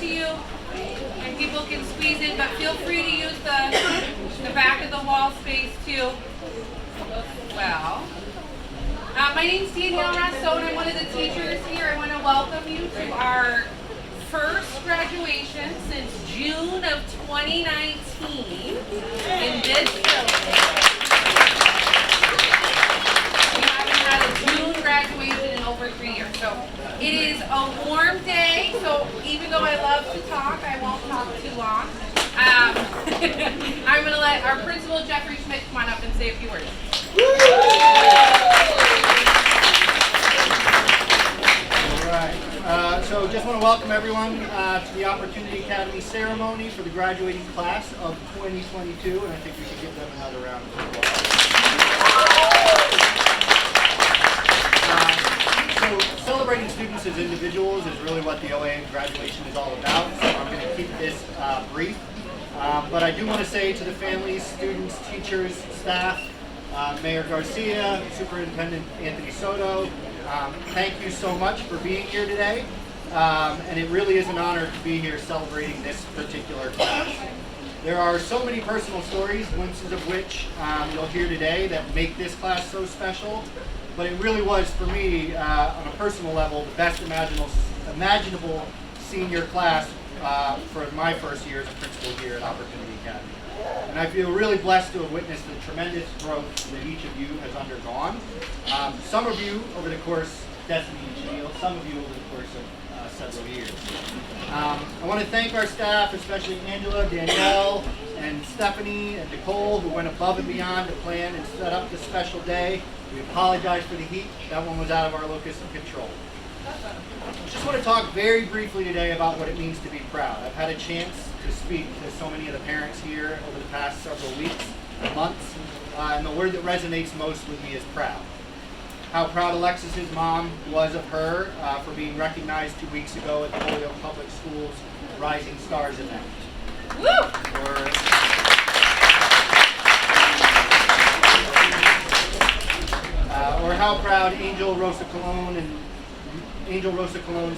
to you, and people can squeeze in, but feel free to use the back of the wall space too. Well, my name's Julianna, and I'm one of the teachers here. I want to welcome you to our first graduation since June of 2019 in this building. We haven't had a June graduation in over 3 years. So it is a warm day, so even though I love to talk, I won't talk too long. I'm going to let our principal, Schmidt, come on up and say a few words. So just want to welcome everyone to the Opportunity Academy ceremony for the graduating class of 2022, and I think we should give them another round of applause. So celebrating students as individuals is really what the OA graduation is all about, so I'm going to keep this brief. But I do want to say to the families, students, teachers, staff, Mayor Garcia, Superintendent Anthony Soto, thank you so much for being here today. And it really is an honor to be here celebrating this particular class. There are so many personal stories, glimpses of which you'll hear today that make this class so special. But it really was, for me, on a personal level, the best imaginable senior class for my first year as a principal here at Opportunity Academy. And I feel really blessed to have witnessed the tremendous growth that each of you has undergone. Some of you over the course, Destiny and Shield, some of you over the course of several years. I want to thank our staff, especially Angela, Danielle, and Stephanie, and Nicole, who went above and beyond to plan and set up this special day. We apologize for the heat. That one was out of our locus of control. I just want to talk very briefly today about what it means to be proud. I've had a chance to speak to so many of the parents here over the past several weeks and months, and the word that resonates most with me is proud. How proud Alexis's mom was of her for being recognized 2 weeks ago at the Holyoke Public Schools Rising Stars event. Woo! Or how proud Angel Rosa Colon's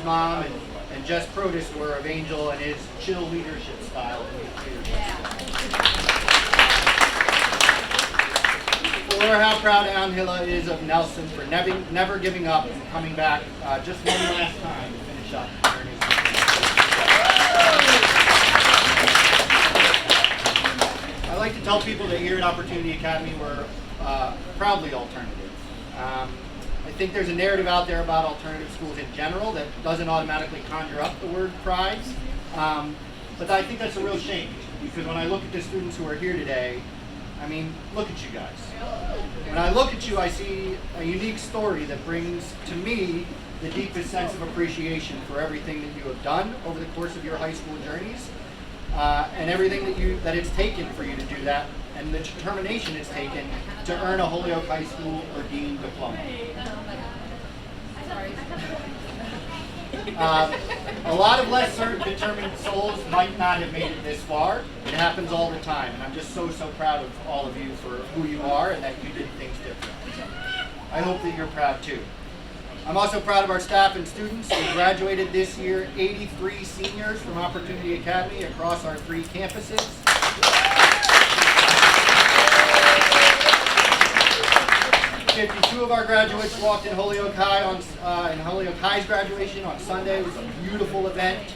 mom and Jess Protus were of Angel and his chill leadership style. Or how proud Angela is of Nelson for never giving up and coming back just one last time to finish up. I like to tell people that here at Opportunity Academy we're proudly alternative. I think there's a narrative out there about alternative schools in general that doesn't automatically conjure up the word pride. But I think that's a real shame, because when I look at the students who are here today, I mean, look at you guys. When I look at you, I see a unique story that brings to me the deepest sense of appreciation for everything that you have done over the course of your high school journeys, and everything that it's taken for you to do that, and the determination it's taken to earn a Holyoke High School or Dean diploma. A lot of less determined souls might not have made it this far. It happens all the time, and I'm just so proud of all of you for who you are and that you did things different. I hope that you're proud too. I'm also proud of our staff and students. We graduated this year 83 seniors from Opportunity Academy across our 3 campuses. 52 of our graduates walked in Holyoke High in Holyoke High's graduation on Sunday. It was a beautiful event.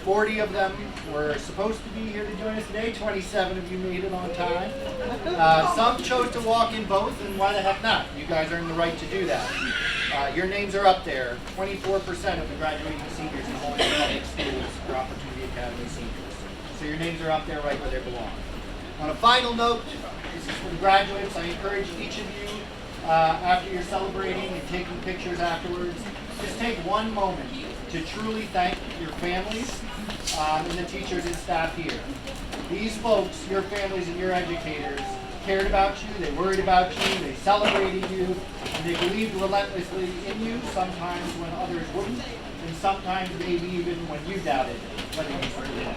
40 of them were supposed to be here to join us today. 27 of you made it on time. Some chose to walk in both, and why the heck not? You guys earned the right to do that. Your names are up there. 24% of the graduating seniors in Holyoke Public Schools are Opportunity Academy seniors. So your names are up there right where they belong. On a final note, this is for the graduates. I encourage each of you, after you're celebrating and taking pictures afterwards, just take one moment to truly thank your families and the teachers and staff here. These folks, your families and your educators, cared about you, they worried about you, they celebrated you, and they believed relentlessly in you, sometimes when others wouldn't, and sometimes maybe even when you doubted whether you really did.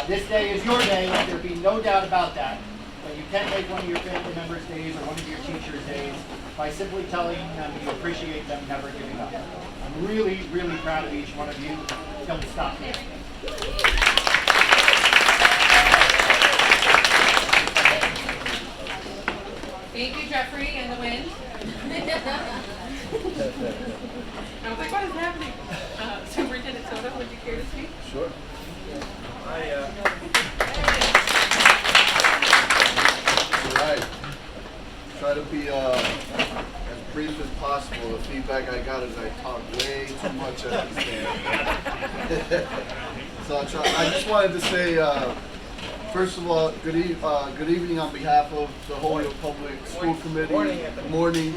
This day is your day, let there be no doubt about that. But you can make one of your family members' days or one of your teachers' days by simply telling them you appreciate them never giving up. I'm really proud of each one of you. don't stop here. Thank you, Jeffrey, and the wind. I was like, what is happening? Superintendent Soto, would you care to speak? Sure. Alright. Try to be as brief as possible. The feedback I got is I talk way too much at these things. So I just wanted to say, first of all, good evening on behalf of the Holyoke Public School Committee. Morning.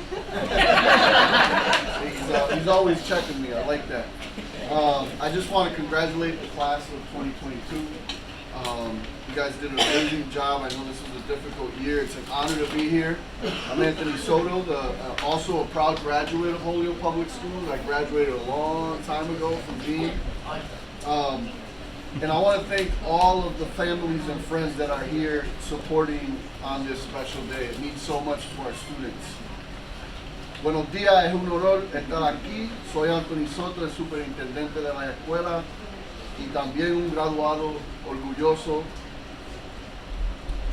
He's always checking me. I like that. I just want to congratulate the class of 2022. You guys did an amazing job. I know this was a difficult year. It's an honor to be here. I'm Anthony Soto, also a proud graduate of Holyoke Public Schools. I graduated a long time ago from Dean. And I want to thank all of the families and friends that are here supporting on this special day. It means so much to our students. Buenos días, es un honor estar aquí. Soy Anthony Soto, el superintendente de la escuela y también un graduado orgulloso.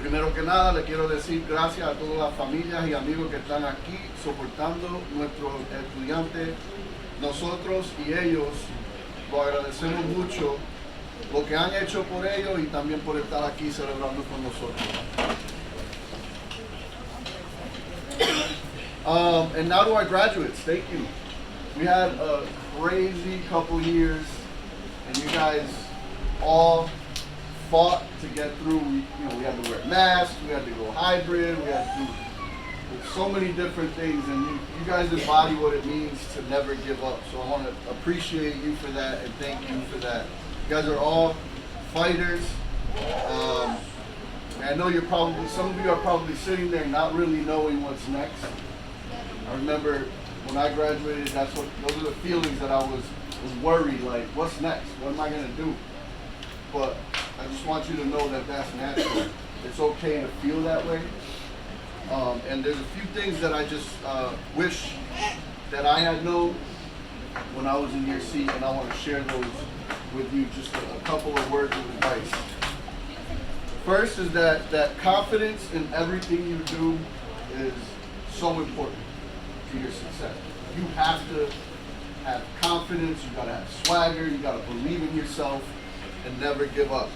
Primero que nada, le quiero decir gracias a todas las familias y amigos que están aquí soportando nuestros estudiantes. Nosotros y ellos lo agradecemos mucho lo que han hecho por ellos y también por estar aquí celebrando con nosotros. And now to our graduates, thank you. We had a crazy couple years, and you guys all fought to get through. We had to wear masks, we had to go hybrid, we had to do so many different things, and you guys embody what it means to never give up. So I want to appreciate you for that and thank you for that. You guys are all fighters. I know some of you are probably sitting there not really knowing what's next. I remember when I graduated, those are the feelings that I was worried, like, what's next? What am I gonna do? But I just want you to know that that's natural. It's okay to feel that way. And there's a few things that I just wish that I had known when I was in your seat, and I want to share those with you, just a couple of words of advice. First is that confidence in everything you do is so important to your success. You have to have confidence, you gotta have swagger, you gotta believe in yourself, and never give up.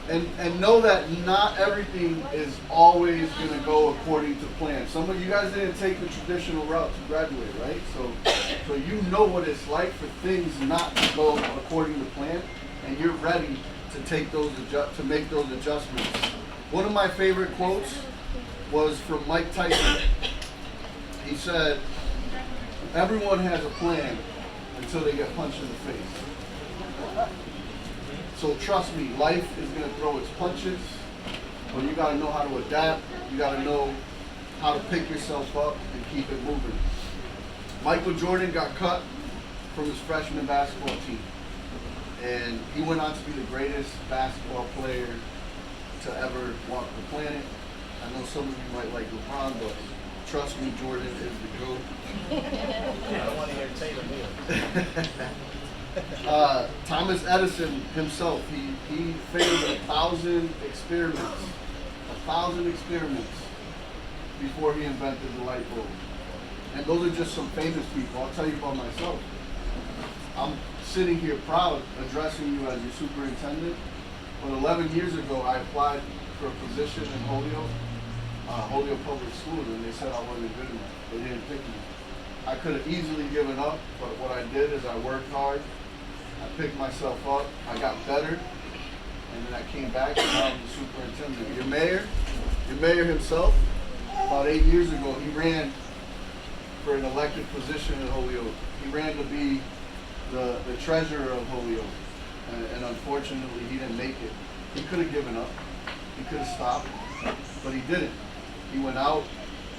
And know that not everything is always gonna go according to plan. Some of you guys didn't take the traditional route to graduate, right? So you know what it's like for things not to go according to plan, and you're ready to make those adjustments. One of my favorite quotes was from Mike Tyson. He said, "Everyone has a plan until they get punched in the face." So trust me, life is going to throw its punches, but you got to know how to adapt. You got to know how to pick yourself up and keep it moving. Michael Jordan got cut from his freshman basketball team, and he went on to be the greatest basketball player to ever walk the planet. I know some of you might like LeBron, but trust me, Jordan is the GOAT. I don't want to hear Taylor Thomas Edison himself, he failed 1,000 experiments before he invented the light bulb. And those are just some famous people. I'll tell you about myself. I'm sitting here proud addressing you as your superintendent, but 11 years ago I applied for a position in Holyoke Public Schools, and they said I wasn't good enough. They didn't pick me. I could have easily given up, but what I did is I worked hard. I picked myself up. I got better, and then I came back, and now I'm the superintendent. Your mayor himself, about 8 years ago, he ran for an elected position in Holyoke. He ran to be the treasurer of Holyoke, and unfortunately, he didn't make it. He could have given up. He could have stopped, but he didn't. He went out.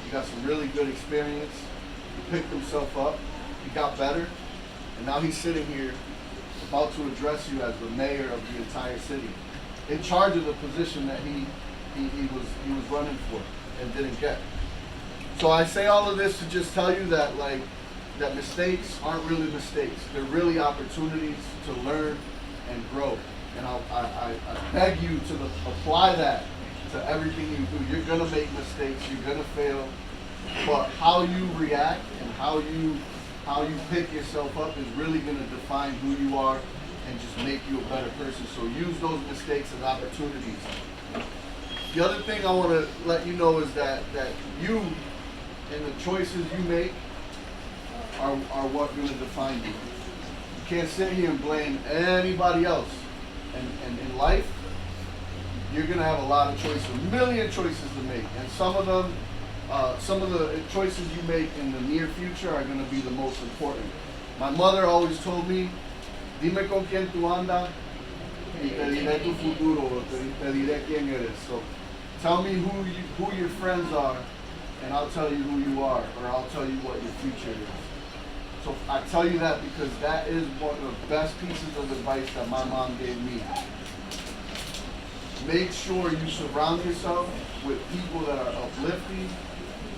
He got some really good experience. He picked himself up. He got better, and now he's sitting here about to address you as the mayor of the entire city, in charge of the position that he was running for and didn't get. So I say all of this to just tell you that, like, that mistakes aren't really mistakes. They're really opportunities to learn and grow. And I beg you to apply that to everything you do. You're gonna make mistakes, you're gonna fail, but how you react and how you pick yourself up is really gonna define who you are and just make you a better person. So use those mistakes as opportunities. The other thing I want to let you know is that you and the choices you make are what going to define you. You can't sit here and blame anybody else. And in life, you're going to have a lot of choices, a million choices to make. And some of the choices you make in the near future are going to be the most important. My mother always told me, dime con quién tú andas y te diré tu futuro, te diré quién eres. So tell me who your friends are, and I'll tell you who you are, or I'll tell you what your future is. So I tell you that because that is one of the best pieces of advice that my mom gave me. Make sure you surround yourself with people that are uplifting,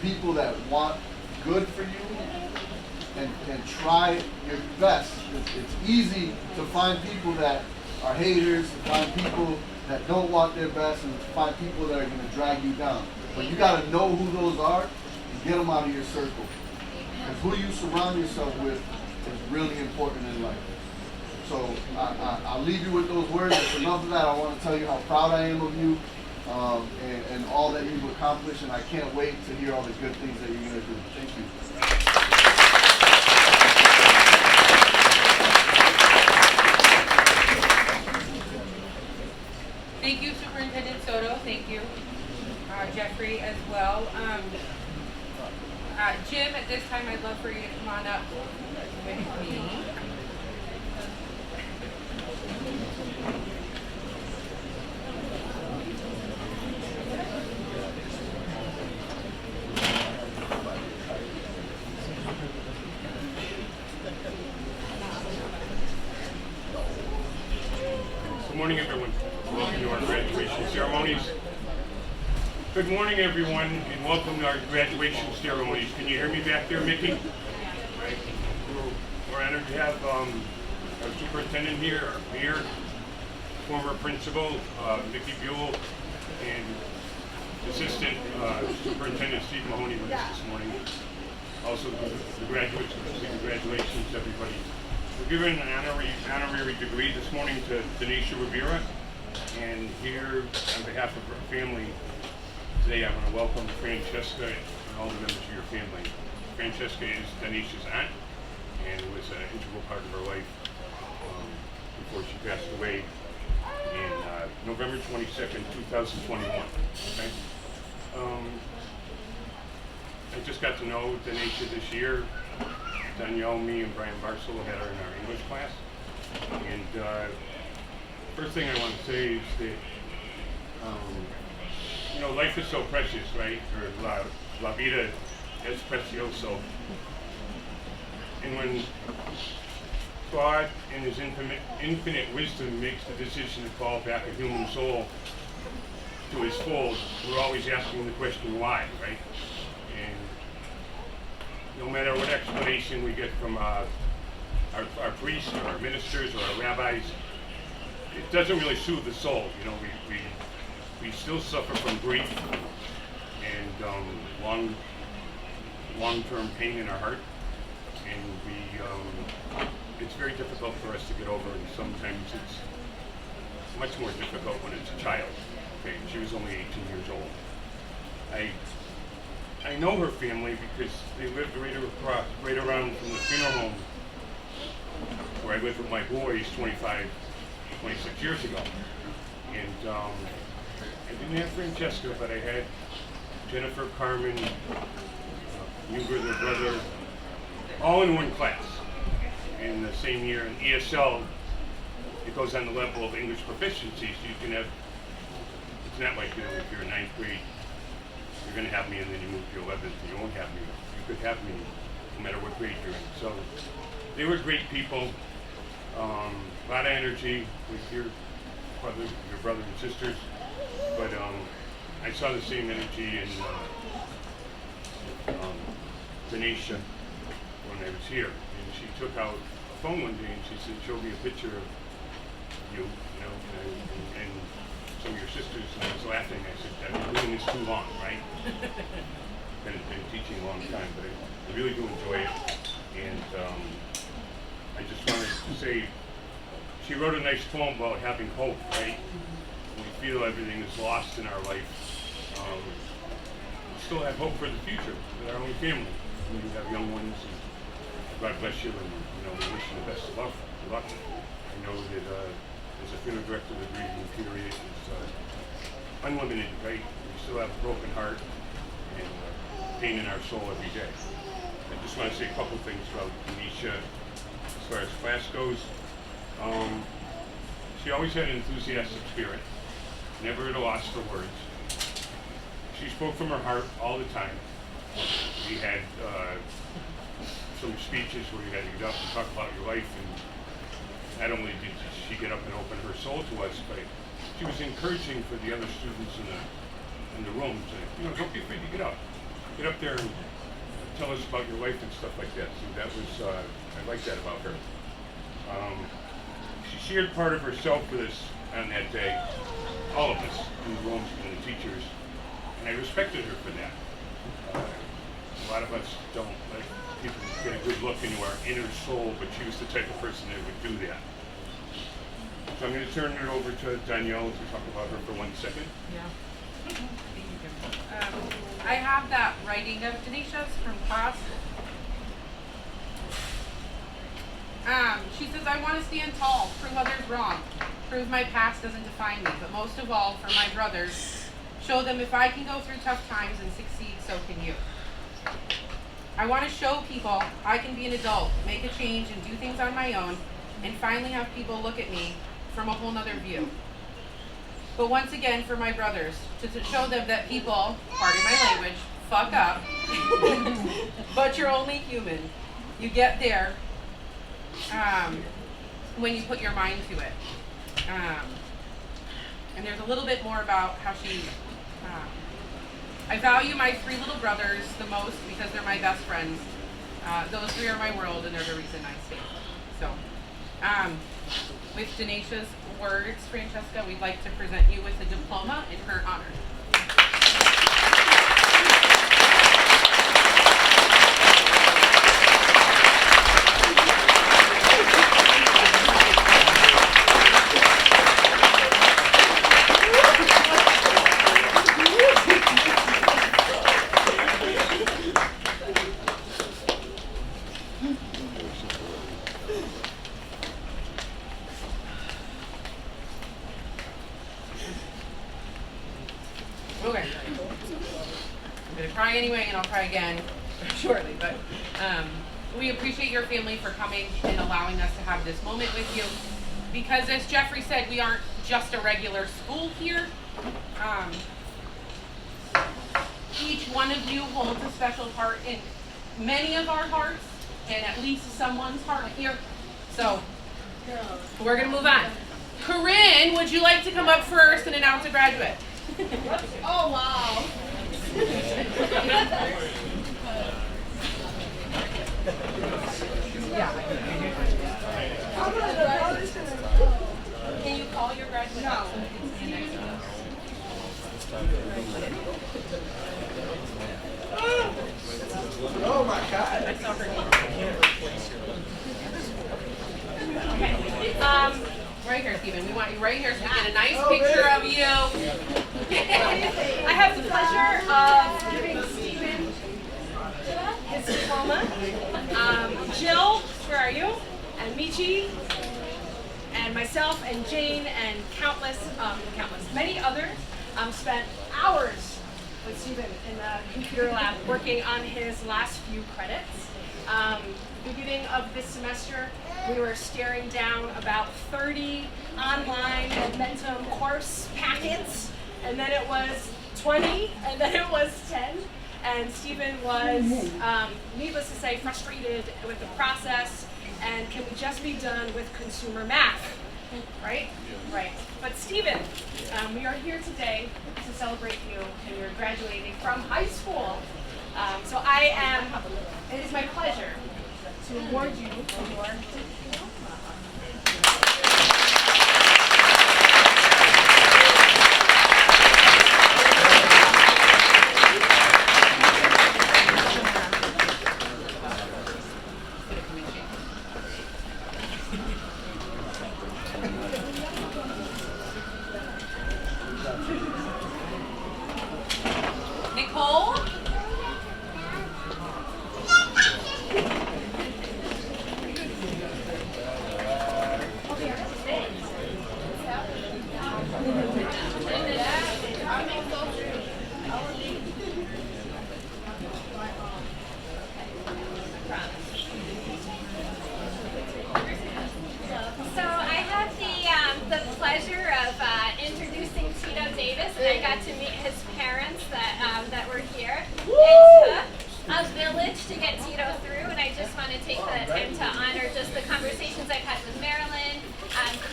people that want good for you, and try your best. It's easy to find people that are haters, to find people that don't want their best, and to find people that are going to drag you down. But you got to know who those are and get them out of your circle. Because who you surround yourself with is really important in life. So I'll leave you with those words. It's enough of that. I want to tell you how proud I am of you and all that you've accomplished, and I can't wait to hear all the good things that you're going to do. Thank you. Thank you, Superintendent Soto. Thank you, Jeffrey, as well. Jim, at this time, I'd love for you to come on up with me. Good morning, everyone. Welcome to our graduation ceremonies. Good morning, everyone, and welcome to our graduation ceremonies. Can you hear me back there, Mickey? Right. We're honored to have our superintendent here, our mayor, former principal, Mickey Buell, and assistant superintendent Steve Mahoney with us this morning. Also, the graduates, congratulations, everybody. We're giving an honorary degree this morning to Anastasia Rivera, and here on behalf of our family, today I want to welcome Francesca and all the members of your family. Francesca is Danish's aunt and was an integral part of her life before she passed away in November 22nd, 2021. Okay? I just got to know Danisha this year. Danielle, me, and Brian Barcelo had her in our English class. And first thing I want to say is that you know, life is so precious, right? Or la vida es precioso. And when God, in His infinite wisdom, makes the decision to call back a human soul to His fold, we're always asking the question, why, right? And no matter what explanation we get from our priests or our ministers or our rabbis, it doesn't really soothe the soul. You know, we still suffer from grief and long-term pain in our heart, and it's very difficult for us to get over, and sometimes it's much more difficult when it's a child. Okay, she was only 18 years old. I know her family because they lived right around from the funeral home where I lived with my boys 26 years ago. And I didn't have Francesca, but I had Jennifer, Carmen, younger their brother, all in one class in the same year. In ESL, it goes on the level of English proficiency, so you can have, it's not like, you know, if you're in 9th grade, you're going to have me and then you move to 11th, you won't have me. You could have me no matter what grade you're in. So they were great people, a lot of energy with your brother and sisters, but I saw the same energy in Tanisha when when I was here, and she took out a phone one day and she said, "Show me a picture of you, you know, and some of your sisters." And I was laughing. I said, "I've been doing this too long, right? been teaching a long time, but I really do enjoy it." And I just wanted to say, she wrote a nice poem about having hope, right? When we feel everything is lost in our life, we still have hope for the future with our own family. We have young ones, and God bless you, and we wish you the best of luck. I know that as a funeral director, the grieving period is unlimited, right? We still have a broken heart and pain in our soul every day. I just want to say a couple things about Tanisha as far as class goes. She always had an enthusiastic spirit, never at a loss for words. She spoke from her heart all the time. We had some speeches where you had to get up and talk about your life, and not only did she get up and open her soul to us, but she was encouraging for the other students in the room to, don't be afraid to get up there and tell us about your life and stuff like that. So that was, I like that about her. She shared part of herself with us on that day, all of us in the room and the teachers, and I respected her for that. A lot of us don't let people get a good look into our inner soul, but she was the type of person that would do that. So I'm going to turn it over to Danielle to talk about her for 1 second. Yeah. I have that writing of Tanisha's from class. She says, "I want to stand tall, prove others wrong, prove my past doesn't define me, but most of all, for my brothers, show them if I can go through tough times and succeed, so can you. I want to show people I can be an adult, make a change, and do things on my own, and finally have people look at me from a whole nother view. But once again, for my brothers, to show them that people, pardon my language, fuck up, but you're only human. You get there when you put your mind to it." And there's a little bit more about how she, "I value my 3 little brothers the most because they're my best friends. Those 3 are my world, and they're the reason I stay." So, with Tanisha's words, Francesca, we'd like to present you with a diploma in her honor. Okay. I'm going to cry anyway, and I'll cry again shortly. But we appreciate your family for coming and allowing us to have this moment with you. Because as Jeffrey said, we aren't just a regular school here. Each one of you holds a special part in many of our hearts, and at least someone's heart here. So we're going to move on. Corinne, would you like to come up first and announce a graduate? Oh, wow. Can you call your graduate? No. Oh my God. I saw her name. Okay. Right here, Stephen. We want you right here so we get a nice picture of you. I have the pleasure of giving Stephen his diploma. Jill, where are you? And Michi, and myself, and Jane, and many others spent hours with Stephen in the computer lab working on his last few credits. Beginning of this semester, we were staring down about 30 online momentum course packets, and then it was 20, and then it was 10. And Stephen was, needless to say, frustrated with the process, and can we just be done with consumer math, right? Right. But Stephen, we are here today to celebrate you, and you're graduating from high school. So it is my pleasure to award you for your Nicole? So I have the pleasure of introducing Tito Davis, and I got to meet his parents that were here. It took a village to get Tito through, and I just want to take the time to honor just the conversations I've had with Marilyn,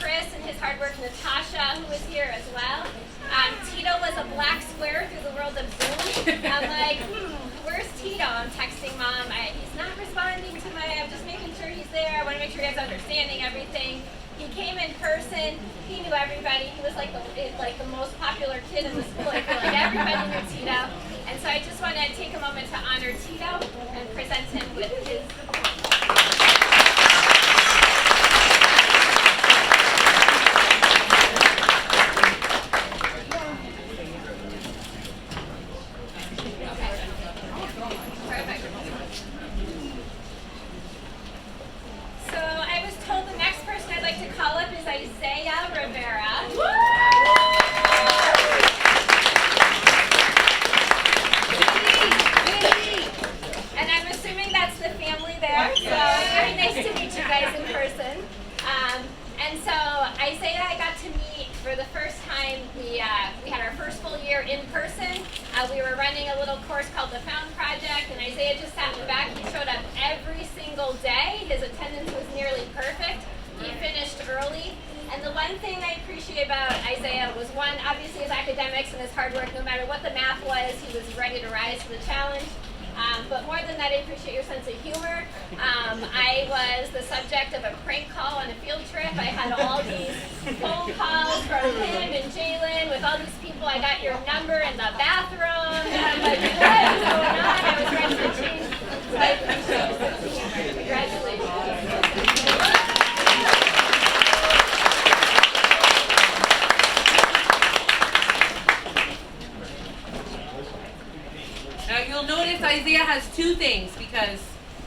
Chris, and his hard work, Natasha, who was here as well. Tito was a black square through the world of Zoom. I'm like, where's Tito? I'm texting Mom. He's not responding to I'm just making sure he's there. I want to make sure he has understanding everything. He came in person. He knew everybody. He was like the most popular kid in the school. I feel like everybody knew Tito. And so I just want to take a moment to honor Tito and present him with his So I was told the next person I'd like to call up is Rivera. And I'm assuming that's the family there. So very nice to meet you guys in person. And so Isaiah, I got to meet for the first time. We had our first full year in person. We were running a little course called the Found Project, and Isaiah just sat in the back. He showed up every single day. His attendance was nearly perfect. He finished early. And the one thing I appreciate about Isaiah was, one, obviously his academics and his hard work. No matter what the math was, he was ready to rise to the challenge. But more than that, I appreciate your sense of humor. I was the subject of a prank call on a field trip. I had all these phone calls from him and Jalen with all these people. I got your number in the bathroom. And I'm like, what is going on? I was ready to change. So I appreciate it. Congratulations. Now you'll notice Isaiah has two things because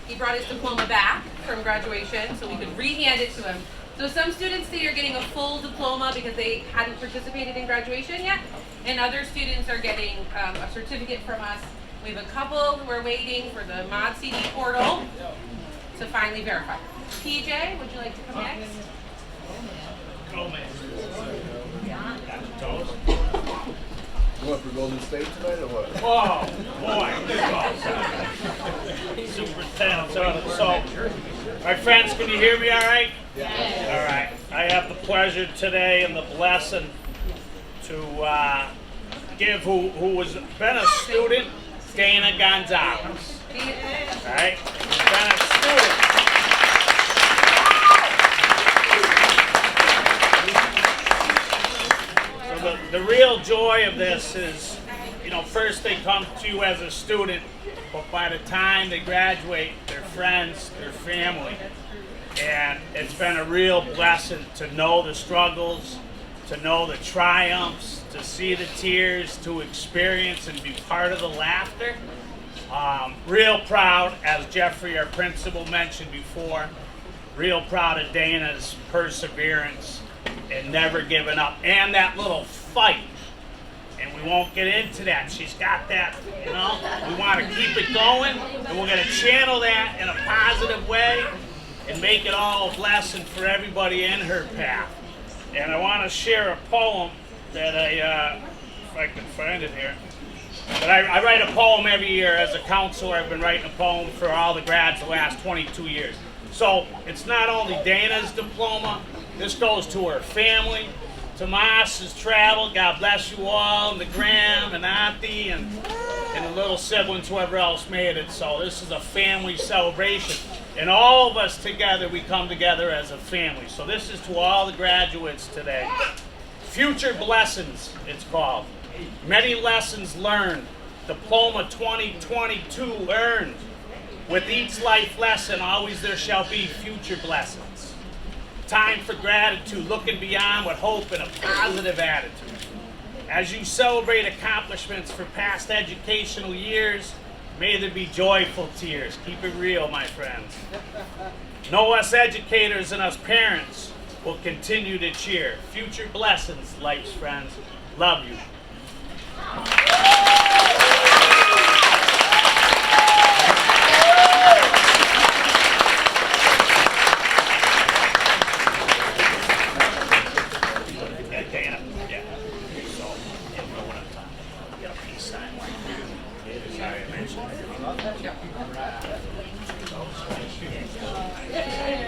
he brought his diploma back from graduation, so we could re-hand it to him. So some students today are getting a full diploma because they hadn't participated in graduation yet, and other students are getting a certificate from us. We have a couple who are waiting for the Mod CD portal to finally verify. PJ, would you like to come next? You want for Golden State tonight or what? Oh, boy. Superintendents Address. So, my friends, can you hear me all right? Yeah. All right. I have the pleasure today and the blessing to give who has been a student, Dana Gonzalez. All right? Who's been a student. The real joy of this is, first they come to you as a student, but by the time they graduate, they're friends, they're family. And it's been a real blessing to know the struggles, to know the triumphs, to see the tears, to experience and be part of the laughter. Real proud, as Jeffrey, our principal, mentioned before, real proud of Dana's perseverance and never giving up, and that little fight. And we won't get into that. She's got that, we want to keep it going, and we're going to channel that in a positive way and make it all a blessing for everybody in her path. And I want to share a poem that if I can find it here. But I write a poem every year as a counselor. I've been writing a poem for all the grads the last 22 years. So it's not only Dana's diploma, this goes to her family. Tomas has traveled, God bless you all, and the Graham and Auntie and the little siblings, whoever else made it. So this is a family celebration. And all of us together, we come together as a family. So this is to all the graduates today. Future blessings, it's called. Many lessons learned. Diploma 2022 earned. With each life lesson, always there shall be future blessings. Time for gratitude, looking beyond with hope and a positive attitude. As you celebrate accomplishments for past educational years, may there be joyful tears. Keep it real, my friends. Know us educators and us parents will continue to cheer. Future blessings, life's friends. Love you.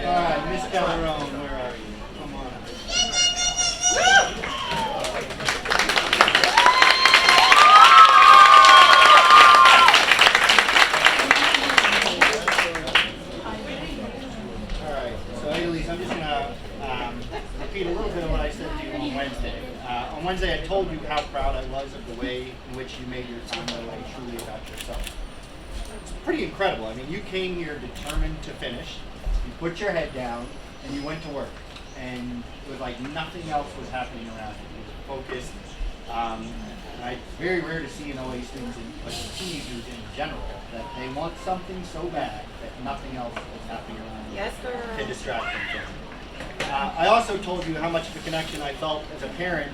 Alright, Miss Calderon, where are you? Come on up. Alright, so Elise, I'm just going to repeat a little bit of what I said to you on Wednesday. On Wednesday, I told you how proud I was of the way in which you made your time really truly about yourself. It's pretty incredible. I mean, you came here determined to finish. You put your head down and you went to work, and it was like nothing else was happening around you. You were focused. It's very rare to see in OA students, but teenagers in general, that they want something so bad that nothing else is happening around you to distract them from it. I also told you how much of a connection I felt as a parent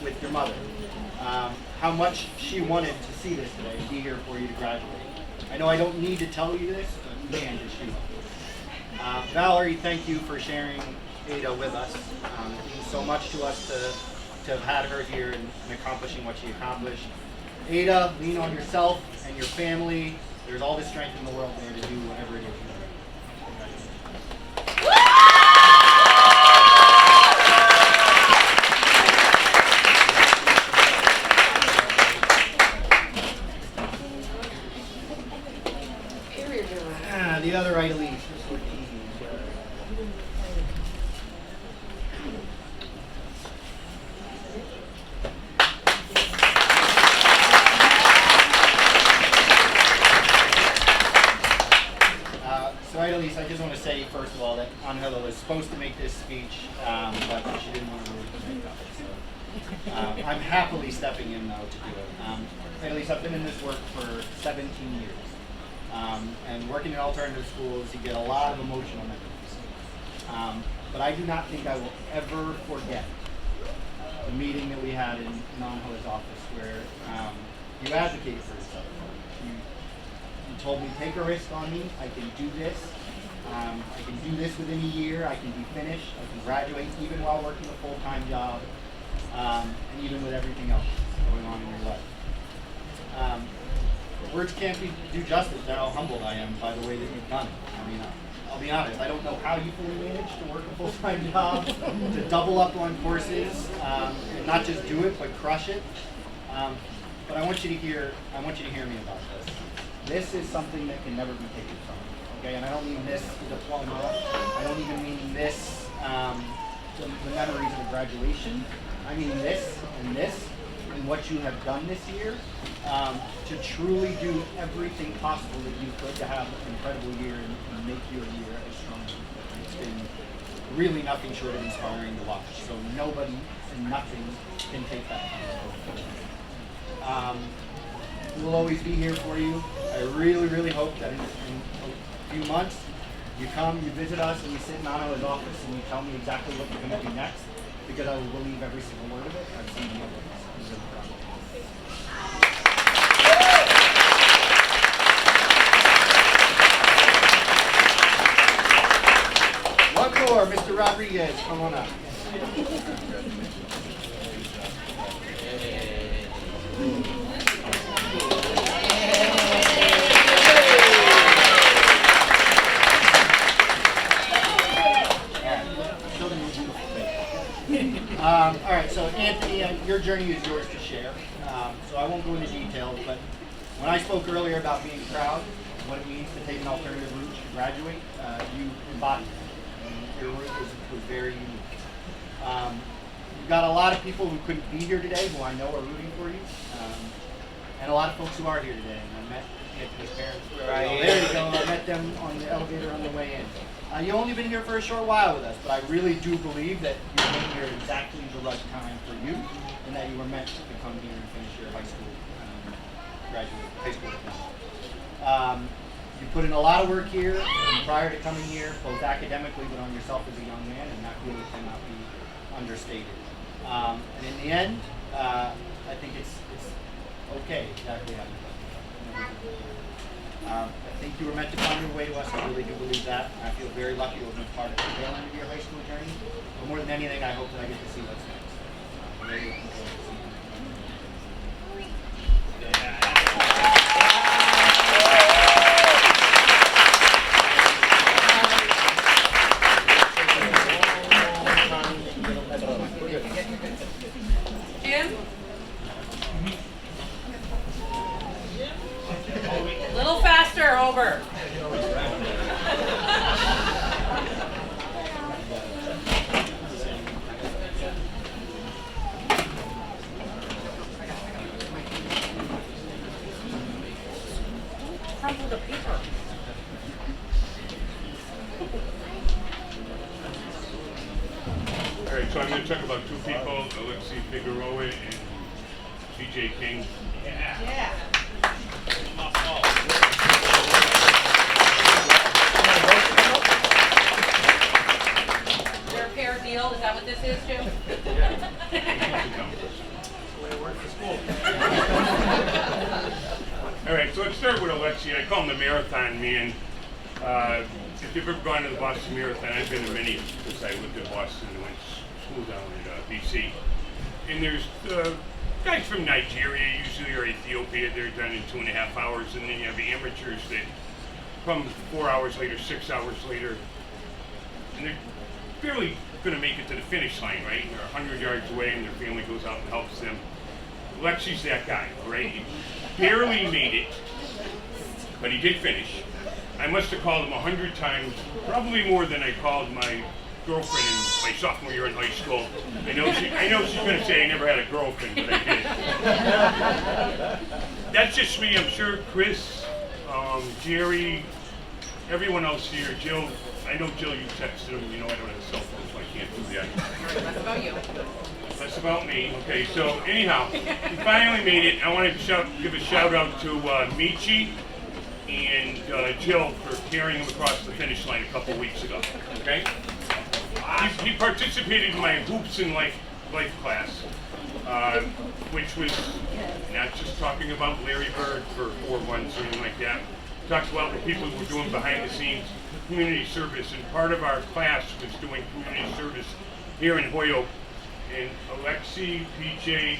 with your mother. How much she wanted to see this today, be here for you to graduate. I know I don't need to tell you this, but man, does she love you. Valerie, thank you for sharing Ada with us. It means so much to us to have had her here and accomplishing what she accomplished. Ada, lean on yourself and your family. There's all the strength in the world there to do whatever it is you do. The other Elise. So Elise, I just want to say first of all that Angela was supposed to make this speech, but she didn't want to really make it. So I'm happily stepping in though to do it. Elise, I've been in this work for 17 years. And working in alternative schools, you get a lot of emotional memories. But I do not think I will ever forget the meeting that we had in Angela's office where you advocated for yourself. You told me, take a risk on me, I can do this. I can do this within a year, I can be finished, I can graduate even while working a full-time job, and even with everything else going on in your life. Words can't do justice to how humbled I am by the way that you've done it. I mean, I'll be honest, I don't know how you fully managed to work a full-time job, to double up on courses, and not just do it, but crush it. But I want you to hear me about this. This is something that can never be taken from you, okay? And I don't mean this diploma, I don't even mean this, the memories of graduation. I mean this, and what you have done this year, to truly do everything possible that you could to have an incredible year and make your year as strong as you could. It's been really nothing short of inspiring to watch. So nobody and nothing can take that from you. We'll always be here for you. I really, really hope that in a few months you come, you visit us, and you sit in Anna's office and you tell me exactly what you're going to do next, because I will believe every single word of it. I've seen the evidence. I'm really proud of you. One more, Mr. Rodriguez, come on up. All right, so Anthony, your journey is yours to share. So I won't go into details, but when I spoke earlier about being proud, what it means to take an alternative route, graduate, you embodied that. And your work was very unique. You've got a lot of people who couldn't be here today who I know are rooting for you. And a lot of folks who are here today. And I met Anthony's parents. There you go. I met them on the elevator on the way in. You've only been here for a short while with us, but I really do believe that you've been here at exactly the right time for you, and that you were meant to come here and finish your high school diploma. You put in a lot of work here prior to coming here, both academically but on yourself as a young man, and that really cannot be understated. And in the end, I think it's okay exactly how you felt. I think you were meant to find your way to us. I really do believe that. I feel very lucky to have been part of the tail end of your high school journey. But more than anything, I hope that I get to see what's next. I'm really looking forward to seeing Jim? A little faster, over. Crumple the paper. All right, so I'm going to talk about two people, Alexi Figueroa and BJ King. Yeah. Their pair deal, is that what this is, Jim? All right, so let's start with Alexi. I call him the Marathon Man. If you've ever gone to the Boston Marathon, I've been to many because I lived in Boston and went to school down in BC. And there's guys from Nigeria, usually, or Ethiopia. They're done in 2.5 hours, and then you have the amateurs that come 4 hours later, 6 hours later, and they're barely going to make it to the finish line, right? They're 100 yards away, and their family goes out and helps them. Alexi's that guy, right? He barely made it, but he did finish. I must have called him 100 times, probably more than I called my girlfriend in my sophomore year in high school. I know she's going to say I never had a girlfriend, but I did. That's just me. I'm sure Chris, Jerry, everyone else here, Jill. I know Jill, you texted him. You know I don't have a cell phone, so I can't do that. That's about you. That's about me. Okay, so anyhow, he finally made it. I want to give a shout out to Michi and Jill for carrying him across the finish line a couple weeks ago. Okay, he participated in my Hoops in Life class, which was not just talking about Larry Bird for 4 months or anything like that. Talked about what people were doing behind the scenes, community service, and part of our class was doing community service here in Holyoke. And Alexi, PJ,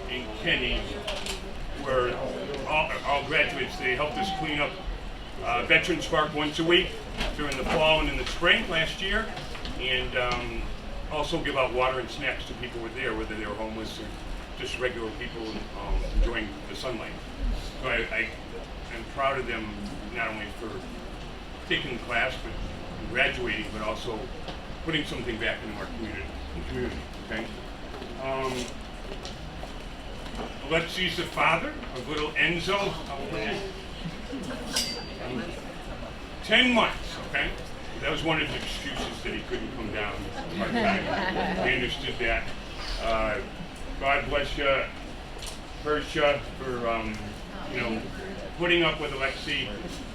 and Kenny were all graduates. They helped us clean up Veterans Park once a week during the fall and in the spring last year, and also give out water and snacks to people who were there, whether they were homeless or just regular people enjoying the sunlight. So I'm proud of them, not only for taking the class, but graduating, but also putting something back into our community. Okay. Alexi's the father of little Enzo. How old is he? 10 months. Okay. That was one of his excuses that he couldn't come down part-time. We understood that. God bless you, Persia, for putting up with Alexi.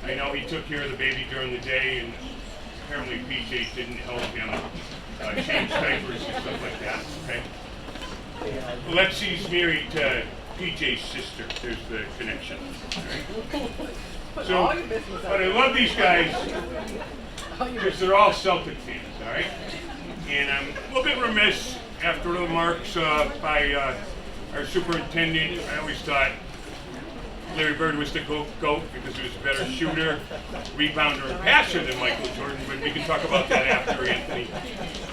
I know he took care of the baby during the day, and apparently PJ didn't help him change diapers and stuff like that. Okay. Alexi's married to PJ's sister. There's the connection. Right? So, but I love these guys because they're all Celtic fans. All right. And I'm a little bit remiss after the remarks by our superintendent. I always thought Larry Bird was the GOAT because he was a better shooter, rebounder, and passer than Michael Jordan, but we can talk about that after Anthony.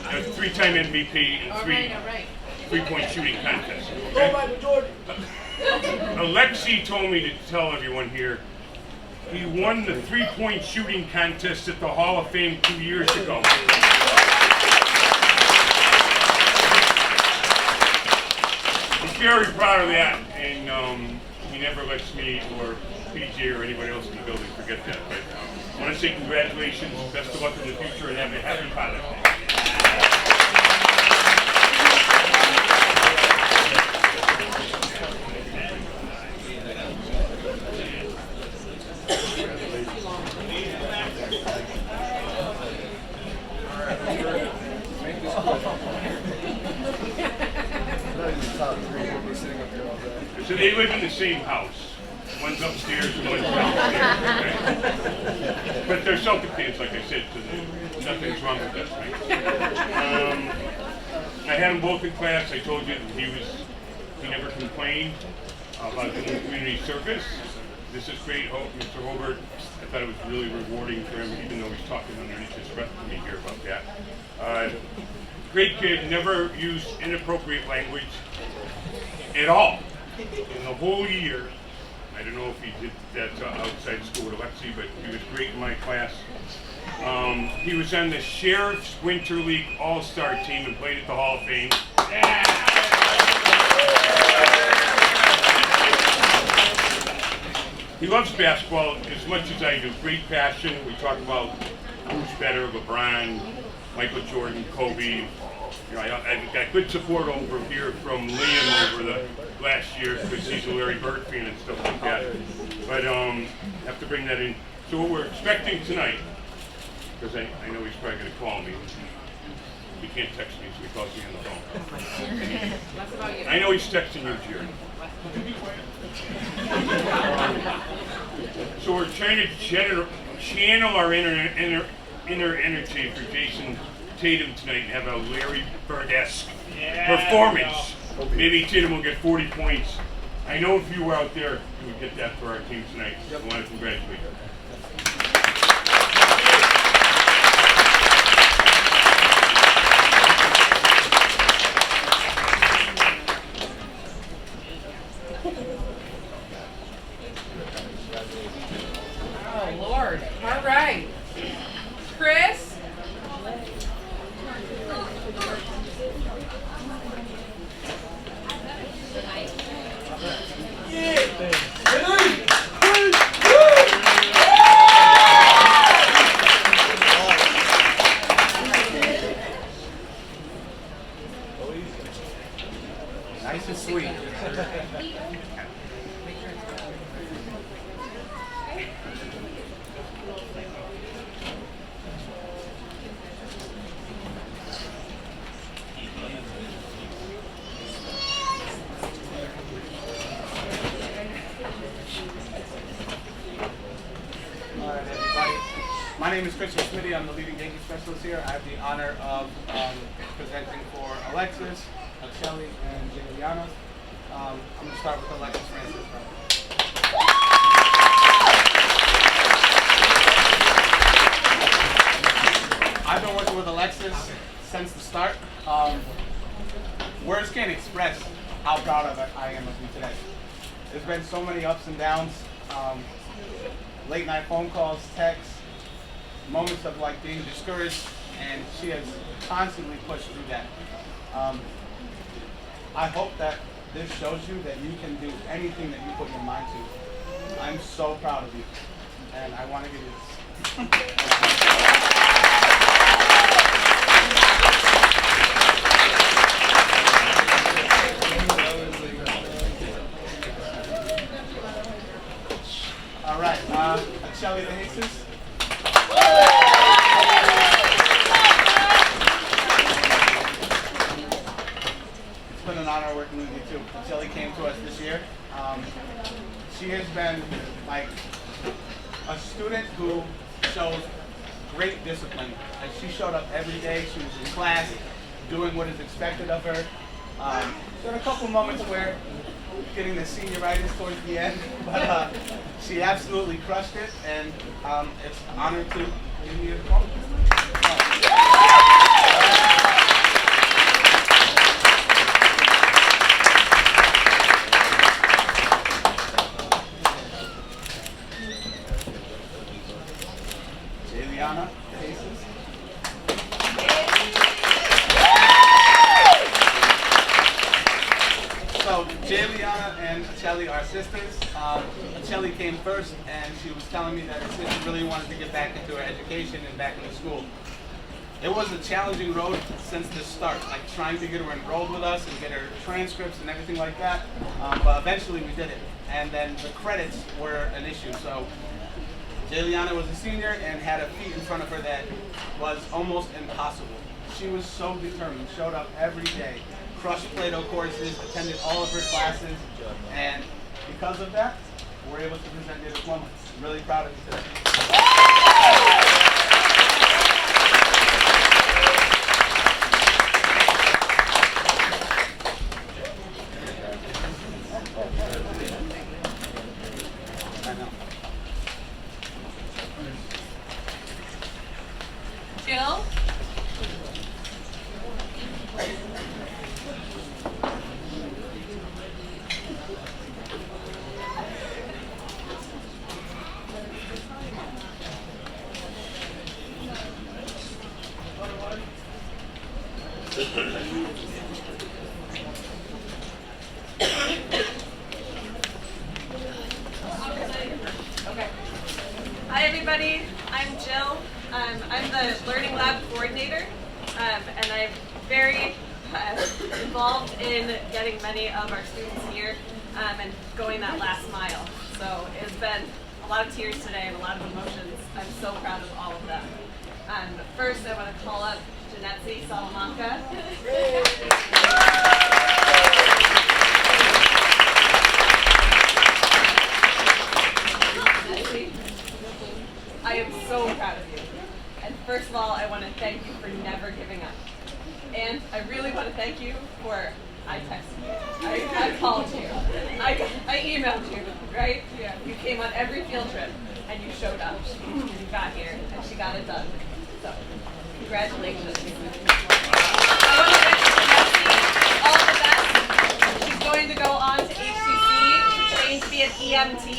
A 3-time MVP and three-point shooting contest. Okay? Alexi told me to tell everyone here He won the three-point shooting contest at the Hall of Fame 2 years ago. He's very proud of that, and he never lets me or PJ or anybody else in the building forget that. But I want to say congratulations, best of luck in the future, and have a happy Father's Day. So they live in the same house. One's upstairs and one's downstairs. Right? But they're Celtic fans, like I said, so nothing's wrong with us. Right? I had them both in class. I told you he never complained about doing community service. This is great, Mr. Hobart. I thought it was really rewarding for him, even though he's talking underneath his breath to me here about that. Great kid, never used inappropriate language at all in the whole year. I don't know if he did that outside school with Alexi, but he was great in my class. He was on the Sheriff's Winter League All-Star team and played at the Hall of Fame. He loves basketball as much as I do. Great passion. We talk about who's better, LeBron, Michael Jordan, Kobe. You know, I got good support over here from Liam over the last year because he's a Larry Bird fan and stuff like that. But have to bring that in. So what we're expecting tonight, because I know he's probably going to call me. He can't text me, so he calls me on the phone. I know he's texting you, Jerry. So we're trying to channel our inner energy for Jason Tatum tonight and have a Larry Bird-esque performance. Maybe Tatum will get 40 points. I know if you were out there, you would get that for our team tonight. I want to congratulate you. Oh, Lord. All right. Chris? Nice and sweet. My name is Christian Schmidt. I'm the leading Yankee specialist here. I have the honor of presenting for Alexis, Alexi, and Julianna. I'm going to start with Alexis Francis. I've been working with Alexis since the start. Words can't express how proud of I am of you today. There's been so many ups and downs, late night phone calls, texts, moments of like being discouraged, and she has constantly pushed through that. I hope that this shows you that you can do anything that you put your mind to. I'm so proud of you, and I want to give you this. All right, Shelly De Jesus. It's been an honor working with you too. Shelly came to us this year. She has been like a student who shows great discipline. Like she showed up every day. She was in class, doing what is expected of her. There were a couple moments where getting the senioritis towards the end, but she absolutely crushed it, and it's an honor to give you a diploma. and Achelli are sisters. Achelli came first, and she was telling me that her sister really wanted to get back into her education and back into school. It was a challenging road since the start, like trying to get her enrolled with us and get her transcripts and everything like that. But eventually we did it. And then the credits were an issue. So Julianna was a senior and had a feat in front of her that was almost impossible. She was so determined, showed up every day, crushed Play-Doh courses, attended all of her classes, and because of that, we're able to present your diploma. I'm really proud of you today. Jill? Hi everybody, I'm Jill. I'm the Learning Lab coordinator, and I'm very involved in getting many of our students here and going that last mile. So it's been a lot of tears today and a lot of emotions. I'm so proud of all of them. First, I want to call up Janetzi Salamanca. I am so proud of you. And first of all, I want to thank you for never giving up. And I really want to thank you for, I texted you, I called you, I emailed you, right? Yeah. You came on every field trip and you showed up. You got here and she got it done. So, congratulations. I want to wish Nancy all the best. She's going to go on to HCC to train to be an EMT.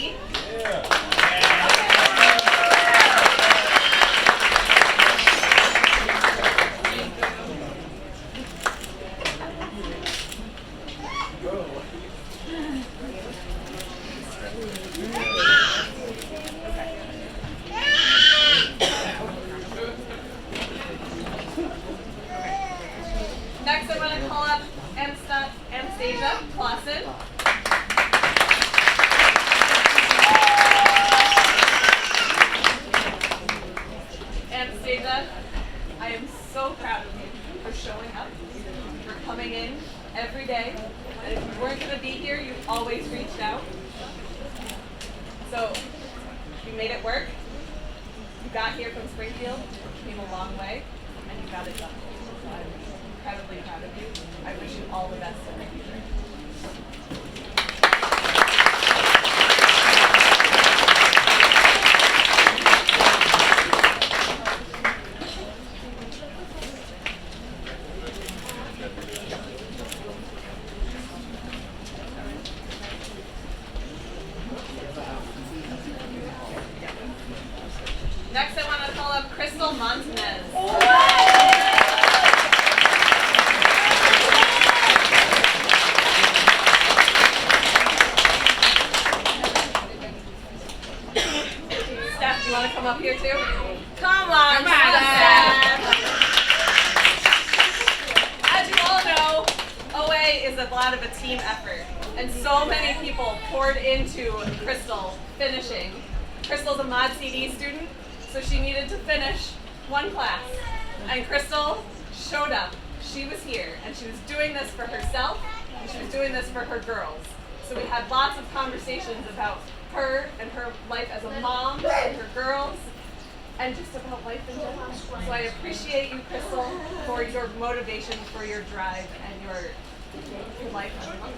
Next, I want to call up Anastasia Clausen. Anastasia, I am so proud of you for showing up, for coming in every day. And if you weren't going to be here, you always reached out. So, you made it work. You got here from Springfield, you came a long way, and you got it done. So I'm incredibly proud of you. I wish you all the best in the future. Next, I want to call up Crystal Montanez. Steph, do you want to come up here too? Come on, Steph. As you all know, OA is a lot of a team effort, and so many people poured into Crystal finishing. Crystal's a Mod CD student, so she needed to finish one class. And Crystal showed up. She was here, and she was doing this for herself, and she was doing this for her girls. So we had lots of conversations about her and her life as a mom and her girls, and just about life in general. So I appreciate you, Crystal, for your motivation, for your drive, and your life as a mom.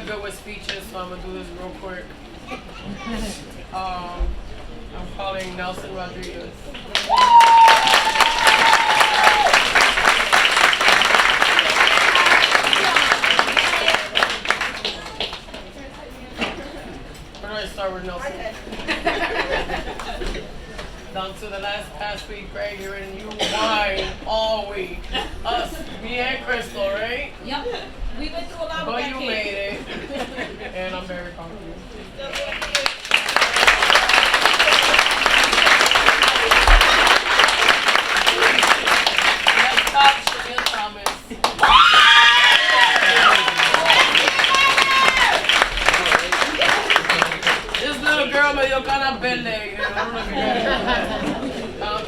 not good with speeches, so I'm gonna do this real quick. I'm calling Nelson Rodriguez. Where do I start with Nelson? Down to the past week, Greg, you're in you whine all week. Us, me and Crystal, right? Yep. We went through a lot But with you that made kid. it. And I'm very proud of you. Let's talk Shamil Thomas. This little girl me dio kind of belly. I don't know if you guys know that.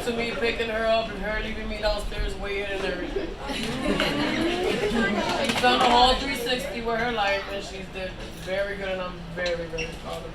To me picking her up and her leaving me downstairs waiting and everything. She's done a whole 360 with her life and she's did very good and I'm very, very proud of her.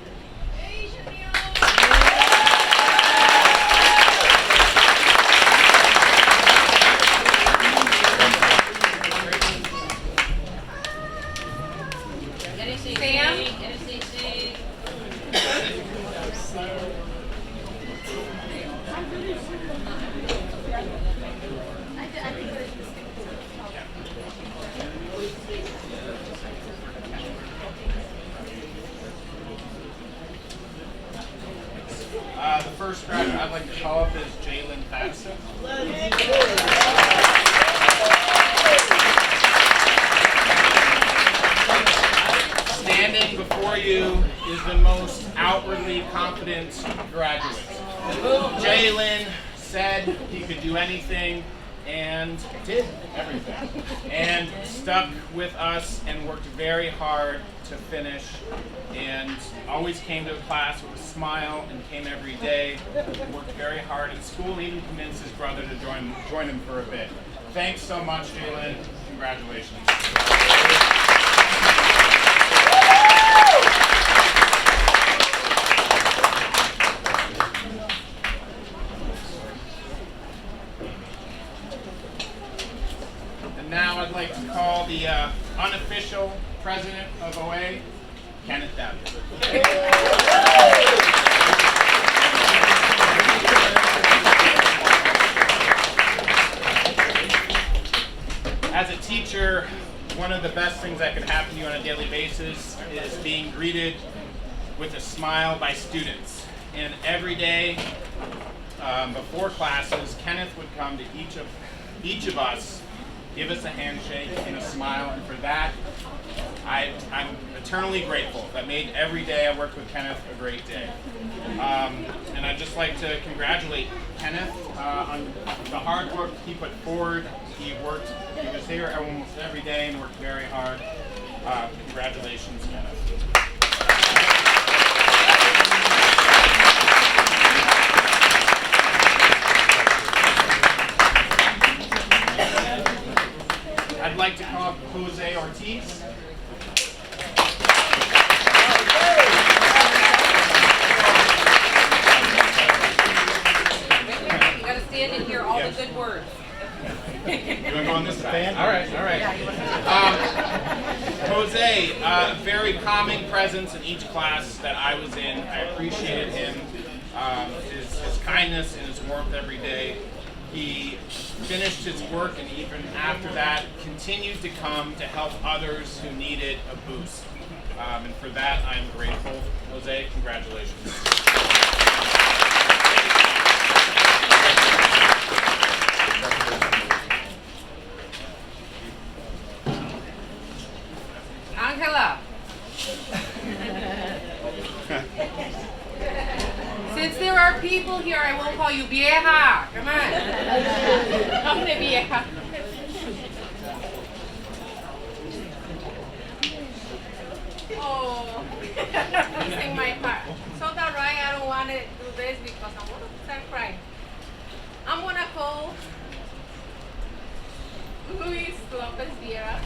The first graduate I'd like to call up is Jalen. Standing before you is the most outwardly confident graduate. Jalen said he could do anything and did everything. And stuck with us and worked very hard to finish and always came to class with a smile and came every day, worked very hard in school, and even convinced his brother to join him for a bit. Thanks so much, Jalen. Congratulations. And now I'd like to call the unofficial president of OA, Kenneth Davis. As a teacher, one of the best things that can happen to you on a daily basis is being greeted with a smile by students. And every day before classes, Kenneth would come to each of us, give us a handshake and a smile, and for that, I'm eternally grateful. That made every day I worked with Kenneth a great day. And I'd just like to congratulate Kenneth on the hard work he put forward. He was here almost every day and worked very hard. Congratulations, Kenneth. I'd like to call up Jose Ortiz. You gotta stand and hear all the good words. You want to go on this side? All right. Jose, a very calming presence in each class that I was in. I appreciated him, his kindness and his warmth every day. He finished his work and even after that continued to come to help others who needed a boost. And for that, I am grateful. Jose, congratulations. Angela. Since there are people here, I won't call you Vieja. Come on. Come to Vieja. Oh, losing my part. So that right, I don't want to do this because I'm going to start crying. I'm going to call Luis Lopez Vieira.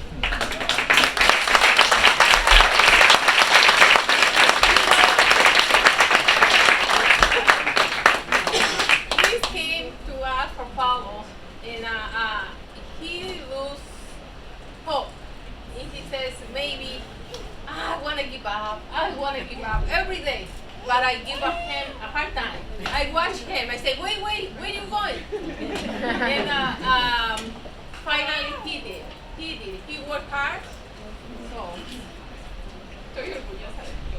For Paulo, and he lose hope. And he says, maybe, want to give up every day, but I give up him a hard time. I watch him. I say, wait, where are you going? And finally he did. He worked hard. So, estoy orgullosa de ti.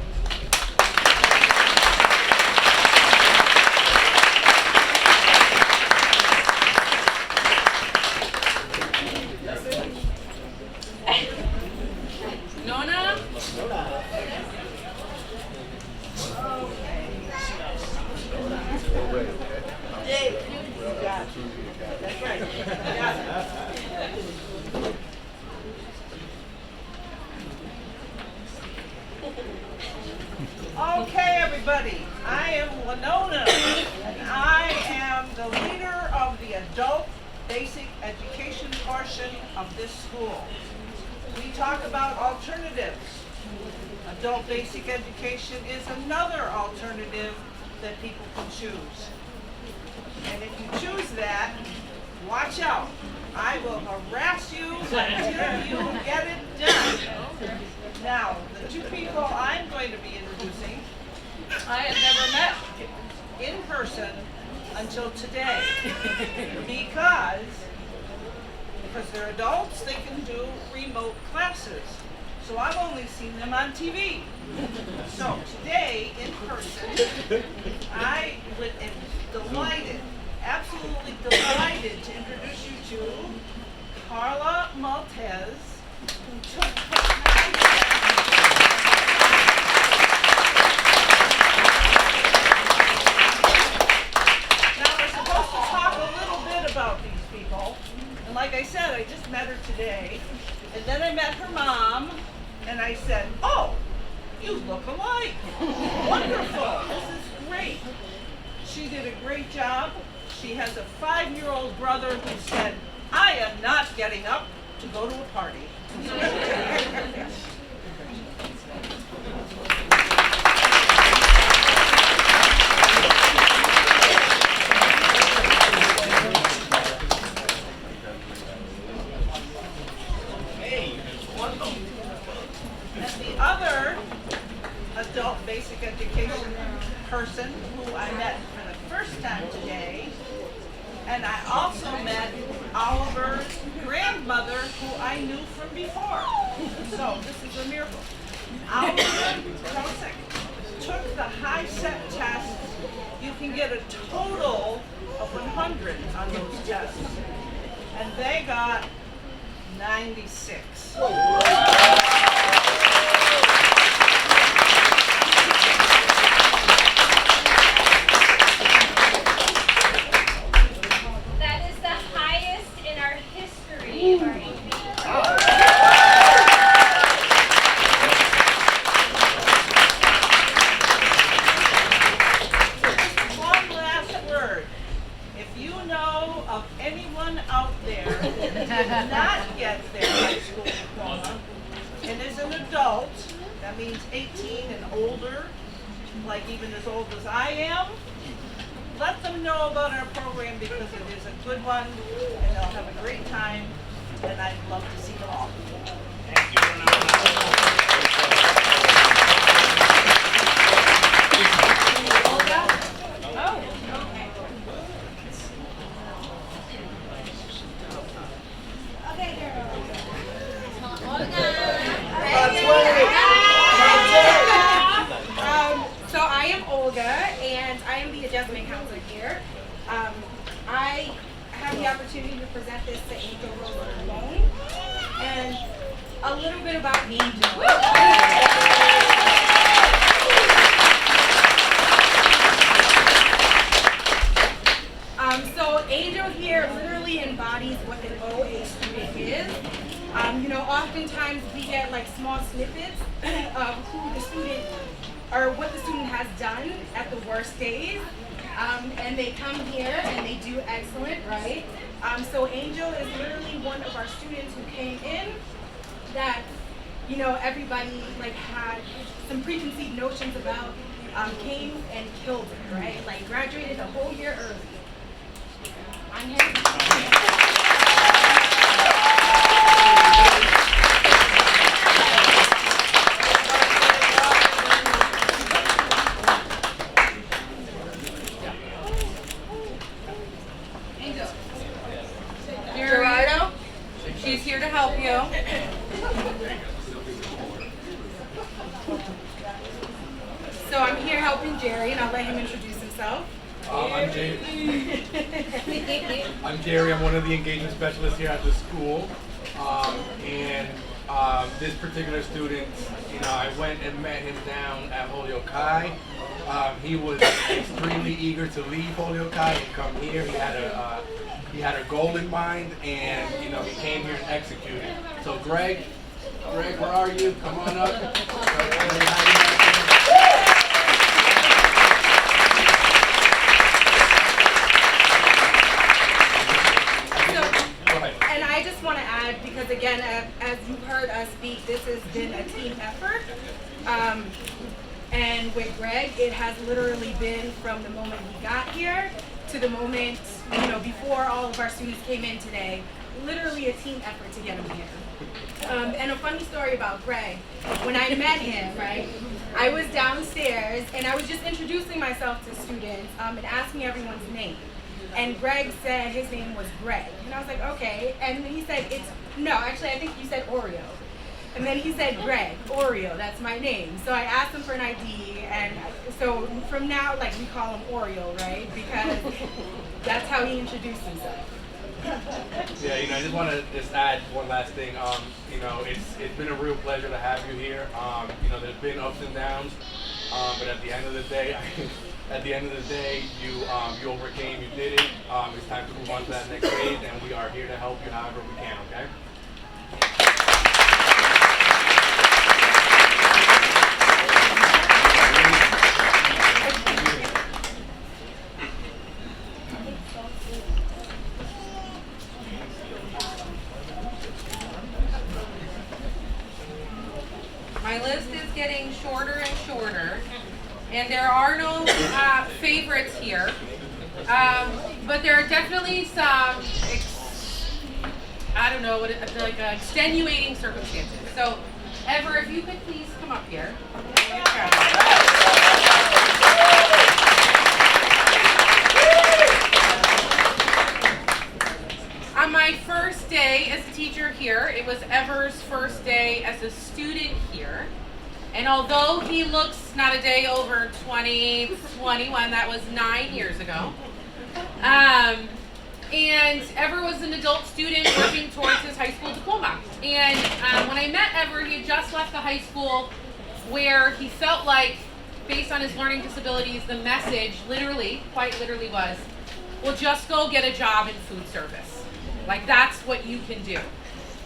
Nona? That's right. Okay, everybody. I am Winona, and I am the leader of the adult basic education portion of this school. We talk about alternatives. Adult basic education is another alternative that people can choose. And if you choose that, watch out. I will harass you until you get it done. Now, the two people I'm going to be introducing, I had never met in person until today. Because they're adults, they can do remote classes. So I've only seen them on TV. So today, in person, I am delighted, absolutely delighted to introduce you to Carla Maltez, who took Now we're supposed to talk a little bit about these people. And like I said, I just met her today. And then I met her mom, and I said, oh, you look alike. Wonderful. This is great. She did a great job. She has a 5-year-old brother who said, I am not getting up to go to a party. And the other adult basic education person who I met for the first time today, and I also met Oliver's grandmother who I knew from before. So this is a miracle. Oliver took the high set test. You can get a total of 100 on those tests. And they got 96. That is the highest in our history of our AP. One last word. If you know of anyone out there who did not get their high school diploma and is an adult, that means 18 and older, like even as old as I am, let them know about our program because it is a good one and they'll have a great time, and I'd love to see them all. Thank you, Winona. So I am Olga, and I am the adjustment counselor here. I have the opportunity to present this to Angel Rose, and a little bit about Angel. So Angel here literally embodies what an OA student is. Oftentimes we get like small snippets of who the student or what the student has done at the worst days. And they come here and they do excellent, right? So Angel is literally one of our students who came in that, everybody like had some preconceived notions about, came and killed it, right? Like graduated a whole year early. I'm here. help you. So I'm here helping Jerry, and I'll let him introduce himself. I'm Jerry. I'm one of the engagement specialists here at the school. This particular student, I went and met him down at Holyoke High. He was extremely eager to leave Holyoke High and come here. He had a goal in mind, and he came here and executed. So Greg, where are you? Come on up. And I just want to add, because again, as you've heard us speak, this has been a team effort. And with Greg, it has literally been from the moment he got here to the moment, before all of our students came in today, literally a team effort to get him here. And a funny story about Greg, when I met him, right, I was downstairs and I was just introducing myself to students and asking everyone's name. And Greg said his name was Greg. And I was like, okay. And he said, I think you said Oreo. And then he said, Greg, Oreo, that's my name. So I asked him for an ID, and so from now, we call him Oreo, right? Because that's how he introduced himself. Yeah, I just want to add one last thing. It's been a real pleasure to have you here. There's been ups and downs, but at the end of the day, you overcame, you did it. It's time to move on to that next phase, and we are here to help you however we can, okay? My list is getting shorter and shorter, and there are no favorites here, but there are definitely some, extenuating circumstances. So, Ever, if you could please come up here. On my first day as a teacher here, it was Ever's first day as a student here. And although he looks not a day over 20, 21, that was 9 years ago. And Ever was an adult student working towards his high school diploma. And when I met Ever, he had just left the high school where he felt like, based on his learning disabilities, the message quite literally was, well, just go get a job in food service. Like, that's what you can do.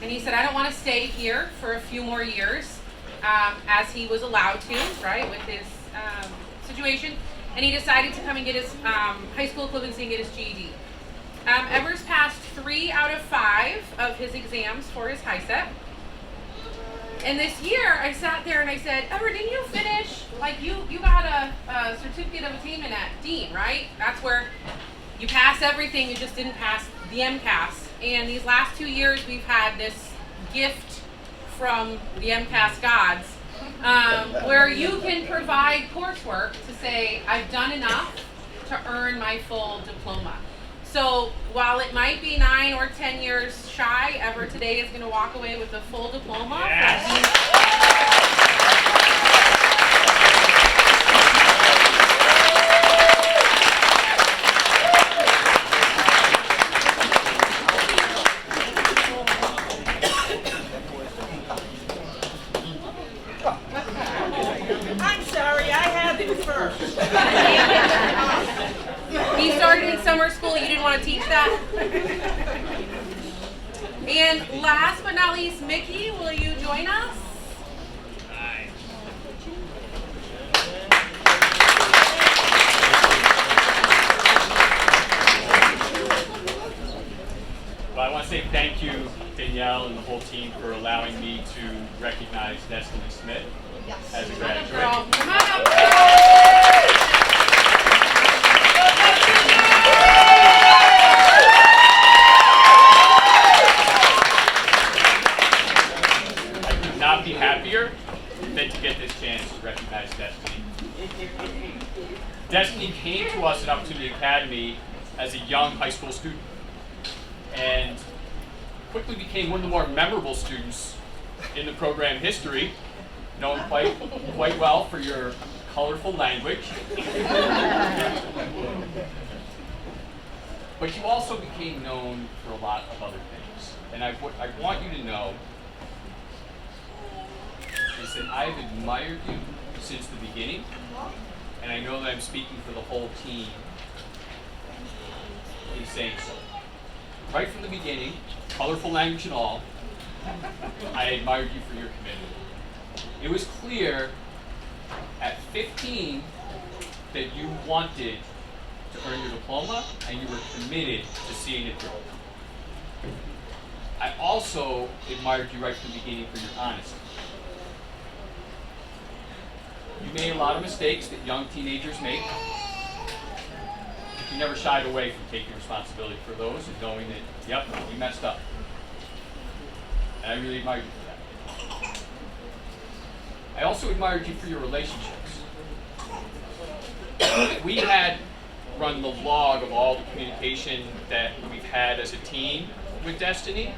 And he said, I don't want to stay here for a few more years, as he was allowed to, right, with his situation. And he decided to come and get his high school equivalency and get his GED. Ever's passed 3 out of 5 of his exams for his HiSET. And this year, I sat there and I said, Ever, didn't you finish? Like, you got a certificate of attainment at Dean, right? That's where you pass everything, you just didn't pass the MCAS. And these last 2 years, we've had this gift from the MCAS gods, where you can provide coursework to say, I've done enough to earn my full diploma. So while it might be 9 or 10 years shy, Ever today is going to walk away with a full diploma. Yes. I'm sorry, I had it first. He started in summer school, you didn't want to teach that? And last but not least, Mickey, will you join us? Well, I want to say thank you, Danielle and the whole team, for allowing me to recognize Destiny Schmidt as a graduate. Come on up. I could not be happier than to get this chance to recognize Destiny. Destiny came to us at Opportunity Academy as a young high school student. And quickly became one of the more memorable students in the program history, known quite well for your colorful language. But you also became known for a lot of other things. And I want you to know is that I've admired you since the beginning, and I know that I'm speaking for the whole team in saying so. Right from the beginning, colorful language and all, I admired you for your commitment. It was clear at 15 that you wanted to earn your diploma and you were committed to seeing it through. I also admired you right from the beginning for your honesty. You made a lot of mistakes that young teenagers make. You never shied away from taking responsibility for those and knowing that, yep, you messed up. And I really admired you for that. I also admired you for your relationships. We had run the log of all the communication that we've had as a team with Destiny.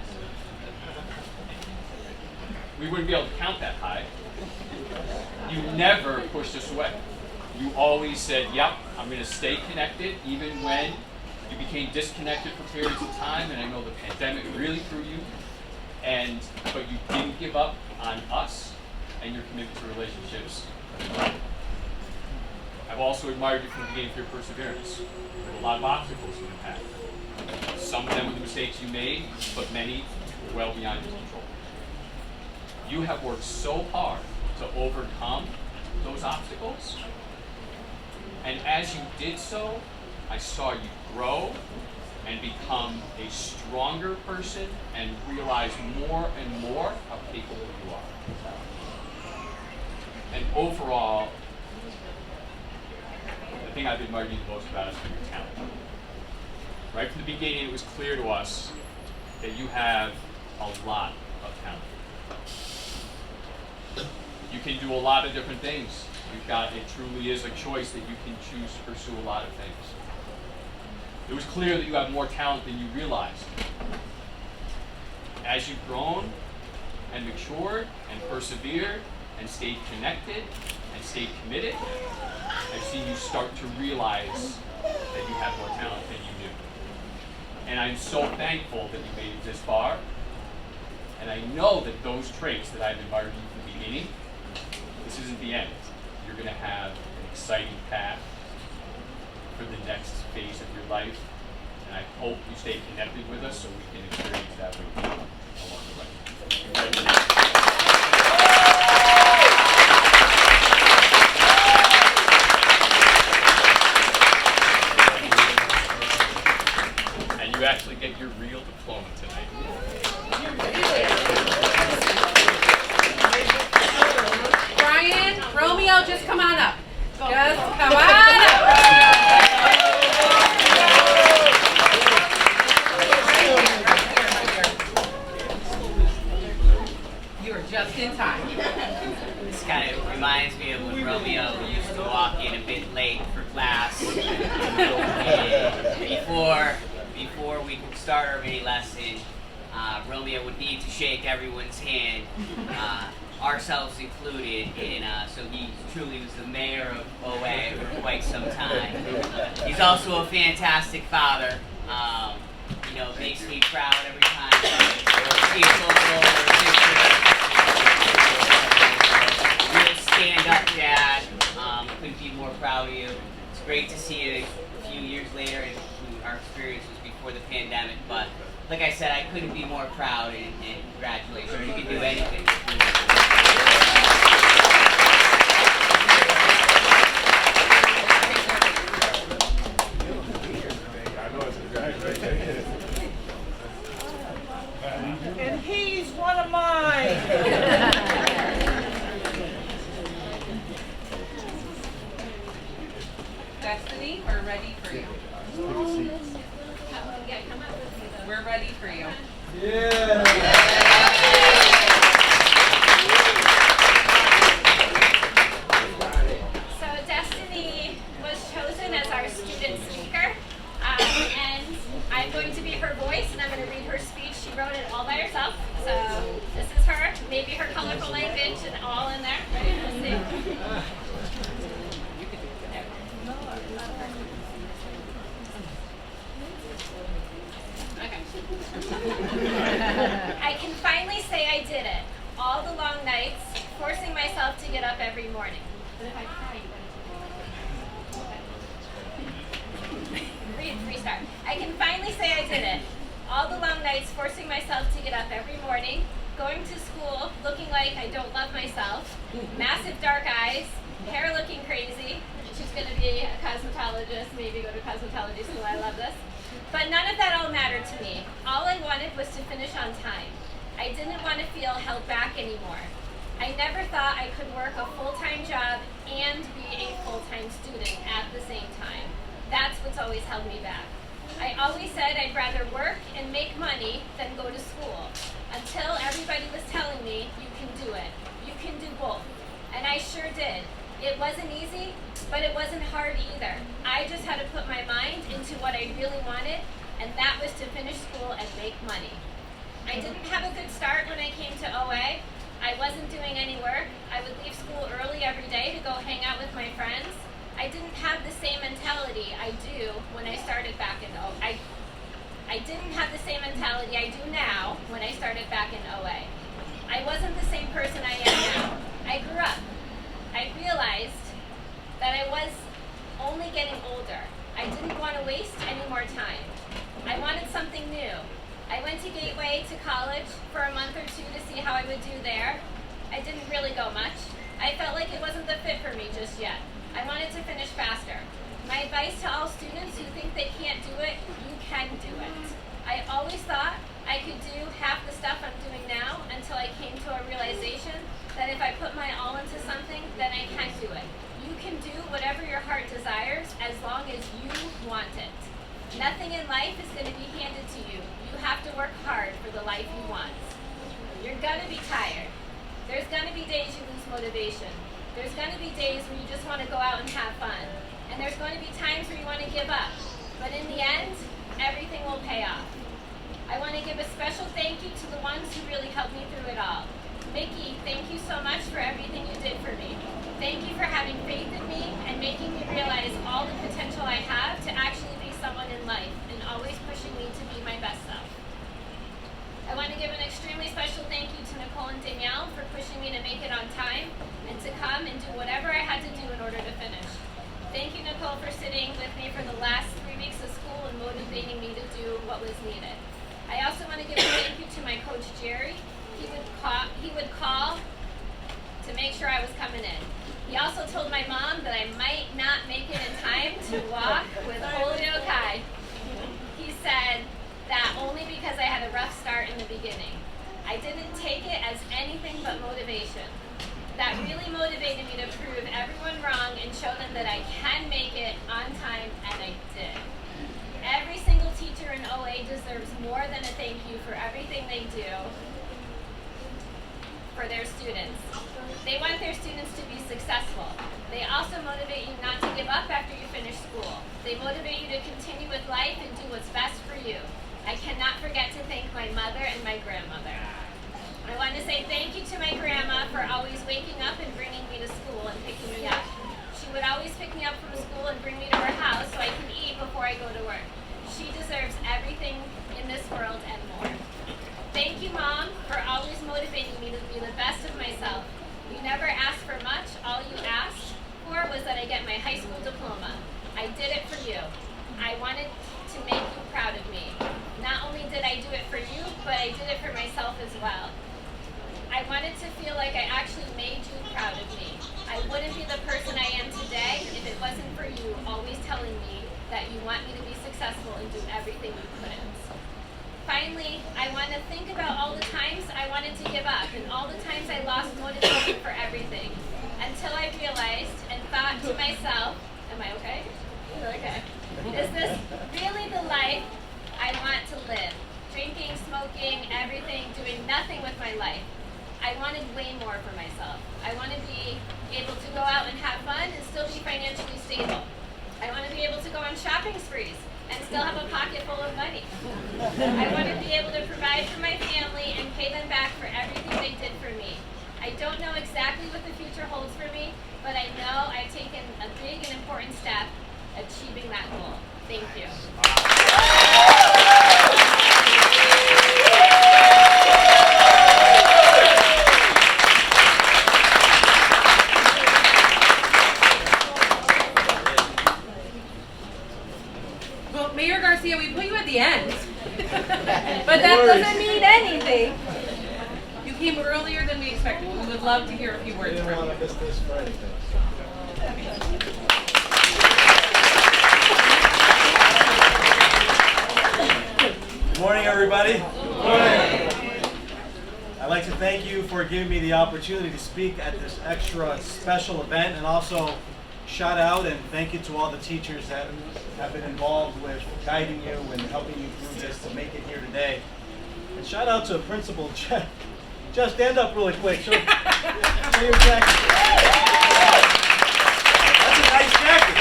We wouldn't be able to count that high. You never pushed us away. You always said, yep, I'm going to stay connected, even when you became disconnected for periods of time, and I know the pandemic really threw you, but you didn't give up on us and your commitment to relationships. I've also admired you from the beginning for your perseverance. There were a lot of obstacles in the path. Some of them were the mistakes you made, but many were well beyond your control. You have worked so hard to overcome those obstacles, and as you did so, I saw you grow and become a stronger person and realize more and more how capable you are. And overall, the thing I've admired you the most about is your talent. Right from the beginning, it was clear to us that you have a lot of talent. You can do a lot of different things. It truly is a choice that you can choose to pursue a lot of things. It was clear that you have more talent than you realized. As you've grown and matured and persevered and stayed connected and stayed committed, I've seen you start to realize that you have more talent than you knew. And I'm so thankful that you made it this far. And I know that those traits that I've admired you from the beginning, this isn't the end. You're going to have an exciting path for the next phase of your life. And I hope you stay connected with us so we can experience that with you along the way. And you actually get your real diploma tonight. Brian, Romeo, just come on up. Just come on up. You are just in time. This kind of reminds me of when Romeo used to walk in a bit late for class. Before we could start our mini lesson, Romeo would need to shake everyone's hand, ourselves included, and so he truly was the mayor of OA for quite some time. He's also a fantastic father. Makes me proud every time I see his little older sister. Real stand-up dad. Couldn't be more proud of you. It's great to see you a few years later, and our experience was before the pandemic, but like I said, I couldn't be more proud, and congratulations. You can do anything. And he's one of mine. Destiny, we're ready for you. We're ready for you. So Destiny was chosen as our student speaker, and I I'm going to be her voice, and I'm going to read her speech. She wrote it all by herself. So this is her, maybe her colorful language and all in there. Ready? Let's see. I can finally say I did it. All the long nights, forcing myself to get up every morning. But if I cry, you better restart. I can finally say I did it. All the long nights, forcing myself to get up every morning, going to school, looking like I don't love myself, massive dark eyes, hair looking crazy. She's going to be a cosmetologist, maybe go to cosmetology school. I love this. But none of that all mattered to me. All I wanted was to finish on time. I didn't want to feel held back anymore. I never thought I could work a full-time job and be a full-time student at the same time. That's what's always held me back. I always said I'd rather work and make money than go to school, until everybody was telling me, you can do it. You can do both. And I sure did. It wasn't easy, but it wasn't hard either. I just had to put my mind into what I really wanted, and that was to finish school and make money. I didn't have a good start when I came to OA. I wasn't doing any work. I would leave school early every day to go hang out with my friends. I didn't have the same mentality I do when I started back in OA. I didn't have the same mentality I do now when I started back in OA. I wasn't the same person I am now. I grew up. I realized that I was only getting older. I didn't want to waste any more time. I wanted something new. I went to Gateway to college for a month or two to see how I would do there. I didn't really go much. I felt like it wasn't the fit for me just yet. I wanted to finish faster. My advice to all students who think they can't do it, you can do it. I always thought I could do half the stuff I'm doing now until I came to a realization that if I put my all into something, then I can do it. You can do whatever your heart desires as long as you want it. Nothing in life is going to be handed to you. You have to work hard for the life you want. You're going to be tired. There's going to be days you lose motivation. There's going to be days where you just want to go out and have fun. And there's going to be times where you want to give up. But in the end, everything will pay off. I want to give a special thank you to the ones who really helped me through it all. Mickey, thank you so much for everything you did for me. Thank you for having faith in me and making me realize all the potential I have to actually be someone in life and always pushing me to be my best self. I want to give an extremely special thank you to Nicole and Danielle for pushing me to make it on time and to come and do whatever I had to do in order to finish. Thank you, Nicole, for sitting with me for the last 3 weeks of school and motivating me to do what was needed. I also want to give a thank you to my coach, Jerry. He would call to make sure I was coming in. He also told my mom that I might not make it in time to walk with Holyoke High. He said that only because I had a rough start in the beginning. I didn't take it as anything but motivation. That really motivated me to prove everyone wrong and show them that I can make it on time, and I did. Every single teacher in OA deserves more than a thank you for everything they do for their students. They want their students to be successful. They also motivate you not to give up after you finish school. They motivate you to continue with life and do what's best for you. I cannot forget to thank my mother and my grandmother. I want to say thank you to my grandma for always waking up and bringing me to school and picking me up. She would always pick me up from school and bring me to her house so I can eat before I go to work. She deserves everything in this world and more. Thank you, Mom, for always motivating me to be the best of myself. You never asked for much. All you asked for was that I get my high school diploma. I did it for you. I wanted to make you proud of me. Not only did I do it for you, but I did it for myself as well. I wanted to feel like I actually made you proud of me. I wouldn't be the person I am today if it wasn't for you always telling me that you want me to be successful and do everything you couldn't. Finally, I want to think about all the times I wanted to give up and all the times I lost motivation for everything. Until I realized and thought to myself, am I okay? Okay. Is this really the life I want to live? Drinking, smoking, everything, doing nothing with my life. I wanted way more for myself. I want to be able to go out and have fun and still be financially stable. I want to be able to go on shopping sprees and still have a pocket full of money. I want to be able to provide for my family and pay them back for everything they did for me. I don't know exactly what the future holds for me, but I know I've taken a big and important step achieving that goal. Thank you. Well, Mayor Garcia, we put you at the end. But that doesn't mean anything. You came earlier than we expected. We would love to hear a few words from you. Good morning, everybody. Good morning. I'd like to thank you for giving me the opportunity to speak at this extra special event, and also shout out and thank you to all the teachers that have been involved with guiding you and helping you through this to make it here today. And shout out to Principal just stand up really quick. Show your jacket. That's a nice jacket.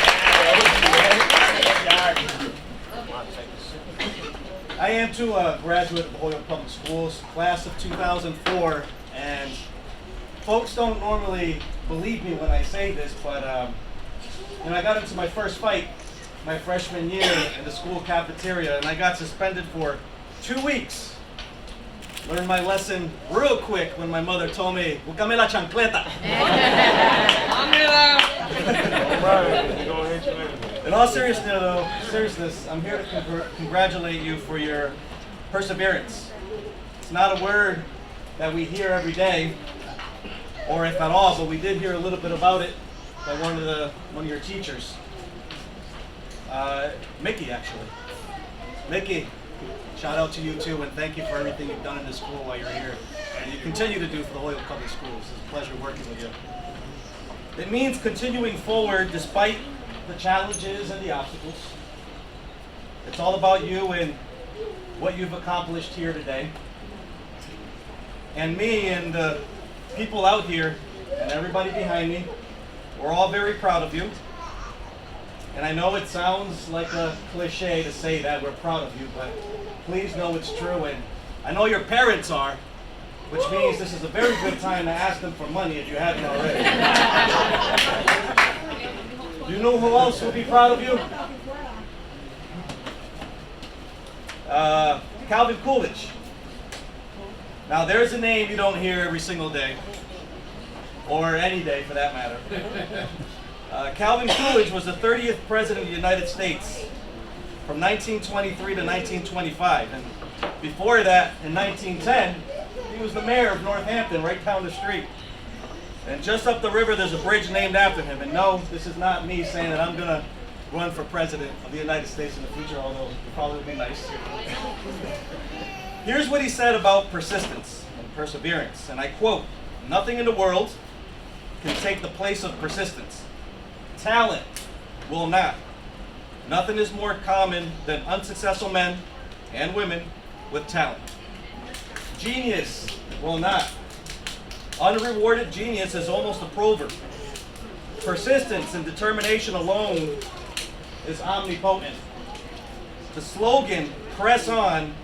I am too a graduate of Holyoke Public Schools, class of 2004, and folks don't normally believe me when I say this, but I got into my first fight my freshman year in the school cafeteria, and I got suspended for 2 weeks. Learned my lesson real quick when my mother told me, "Búscame la chancleta." In all seriousness, I'm here to congratulate you for your perseverance. It's not a word that we hear every day, or if at all, but we did hear a little bit about it by one of your teachers, Mickey, actually. Mickey, shout out to you too, and thank you for everything you've done in this school while you're here, and you continue to do for the Holyoke Public Schools. It's a pleasure working with you. It means continuing forward despite the challenges and the obstacles. It's all about you and what you've accomplished here today. And me and the people out here and everybody behind me, we're all very proud of you. And I know it sounds like a cliche to say that we're proud of you, but please know it's true. And I know your parents are, which means this is a very good time to ask them for money if you haven't already. Do you know who else will be proud of you? Calvin Coolidge. Now there's a name you don't hear every single day, or any day for that matter. Calvin Coolidge was the 30th President of the United States from 1923 to 1925. And before that, in 1910, he was the mayor of Northampton, right down the street. And just up the river, there's a bridge named after him. And no, this is not me saying that I'm going to run for President of the United States in the future, although it probably would be nice. Here's what he said about persistence and perseverance, and I quote, "Nothing in the world can take the place of persistence. Talent will not. Nothing is more common than unsuccessful men and women with talent. Genius will not. Unrewarded genius is almost a proverb. Persistence and determination alone is omnipotent. The slogan, 'Press on,'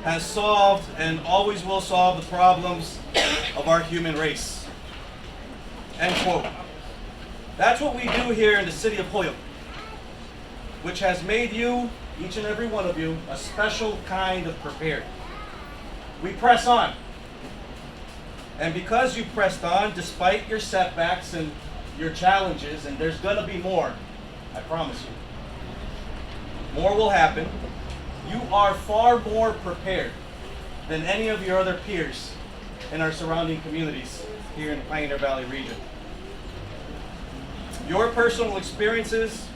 has solved and always will solve the problems of our human race." End quote. That's what we do here in the city of Holyoke, which has made you, each and every one of you, a special kind of prepared. We press on. And because you pressed on, despite your setbacks and your challenges, and there's gonna be more, I promise you. More will happen. You are far more prepared than any of your other peers in our surrounding communities here in the Pioneer Valley region. Your personal experiences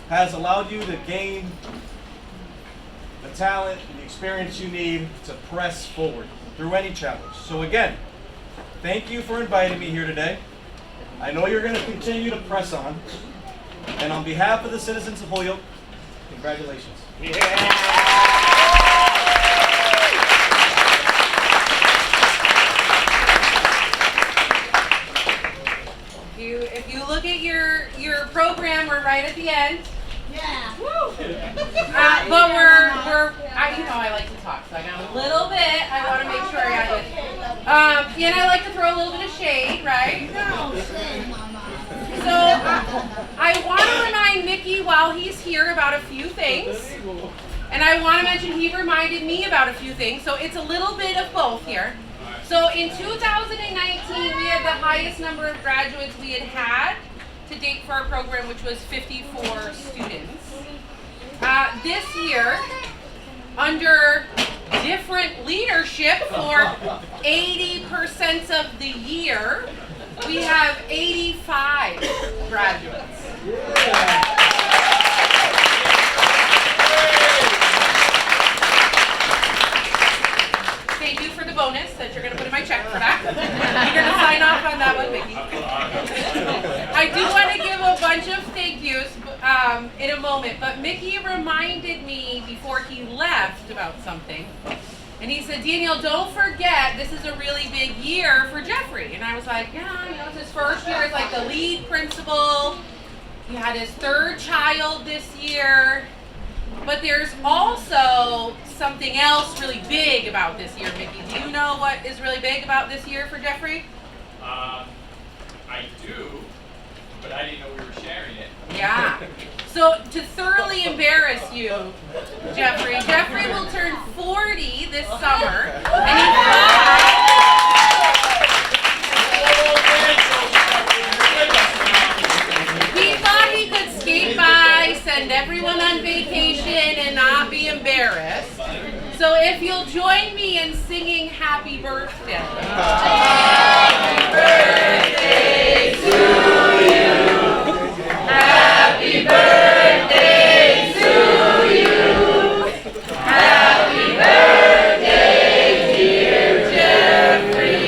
has allowed you to gain the talent and the experience you need to press forward through any challenge. So again, thank you for inviting me here today. I know you're going to continue to press on. And on behalf of the citizens of Holyoke, congratulations. If you look at your program, we're right at the end. Yeah. Woo! But I like to talk, so I got a little bit. I want to make sure I got it. And I like to throw a little bit of shade, right? So I want to remind Mickey while he's here about a few things. And I want to mention he reminded me about a few things. So it's a little bit of both here. So in 2019, we had the highest number of graduates we had to date for our program, which was 54 students. This year, under different leadership for 80% of the year, we have 85 graduates. Thank you for the bonus that you're going to put in my check for that. You're going to sign off on that one, Mickey. I do want to give a bunch of thank yous in a moment, but Mickey reminded me before he left about something. And he said, Danielle, don't forget, this is a really big year for Jeffrey. And I was like, yeah, it's his first year as like the lead principal. He had his third child this year. But there's also something else really big about this year, Mickey. Do you know what is really big about this year for Jeffrey? I do, but I didn't know we were sharing it. Yeah. So to thoroughly embarrass you, Jeffrey will turn 40 this summer, and he thought he could skate by, send everyone on vacation, and not be embarrassed. So if you'll join me in singing Happy Birthday. Happy birthday to you. Happy birthday to you. Happy birthday, dear Jeffrey.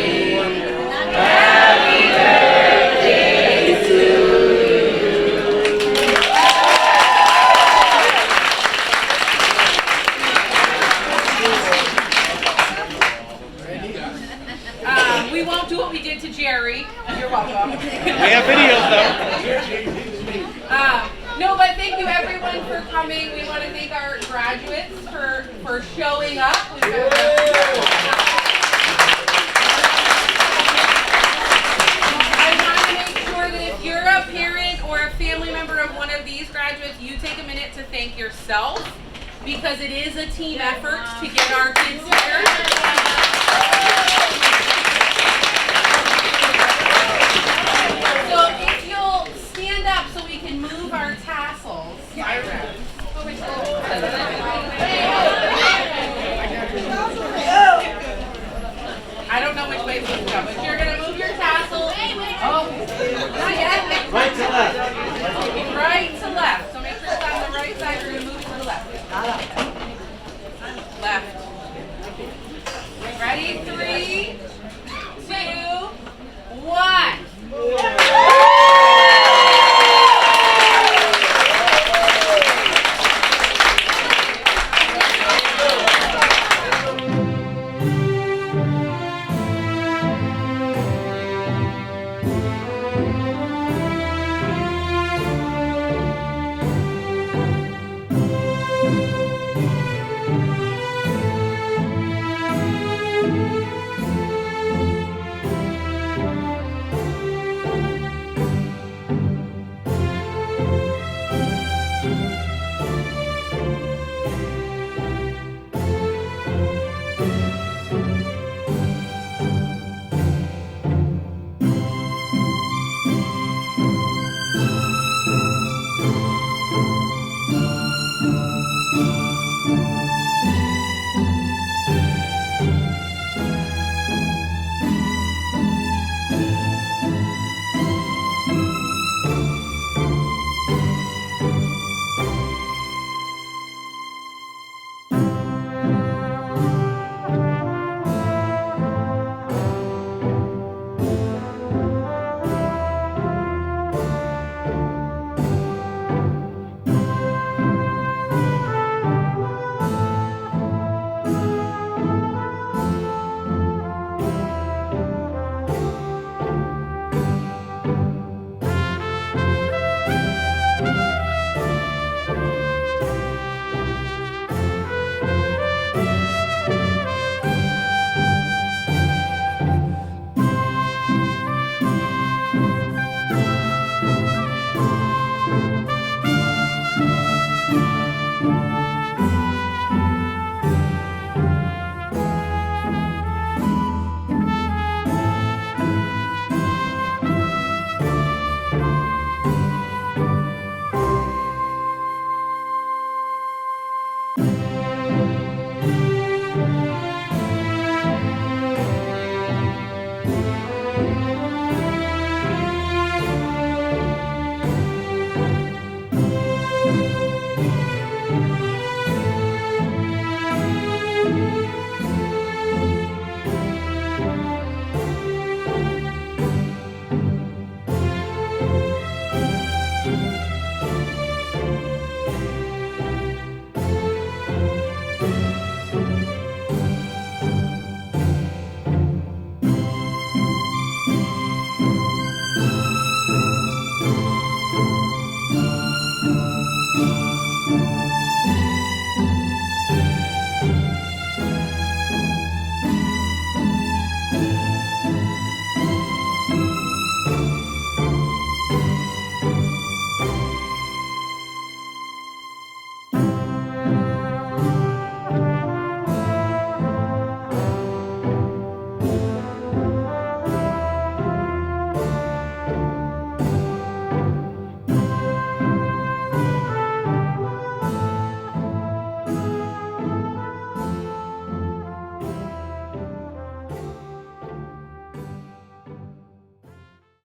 Happy birthday to you. We won't do what we did to Jerry. You're welcome. We have videos though. No, but thank you everyone for coming. We want to thank our graduates for showing up. I want to make sure that if you're a parent or a family member of one of these graduates, you take a minute to thank yourself, because it is a team effort to get our kids here. So if you'll stand up so we can move our tassels.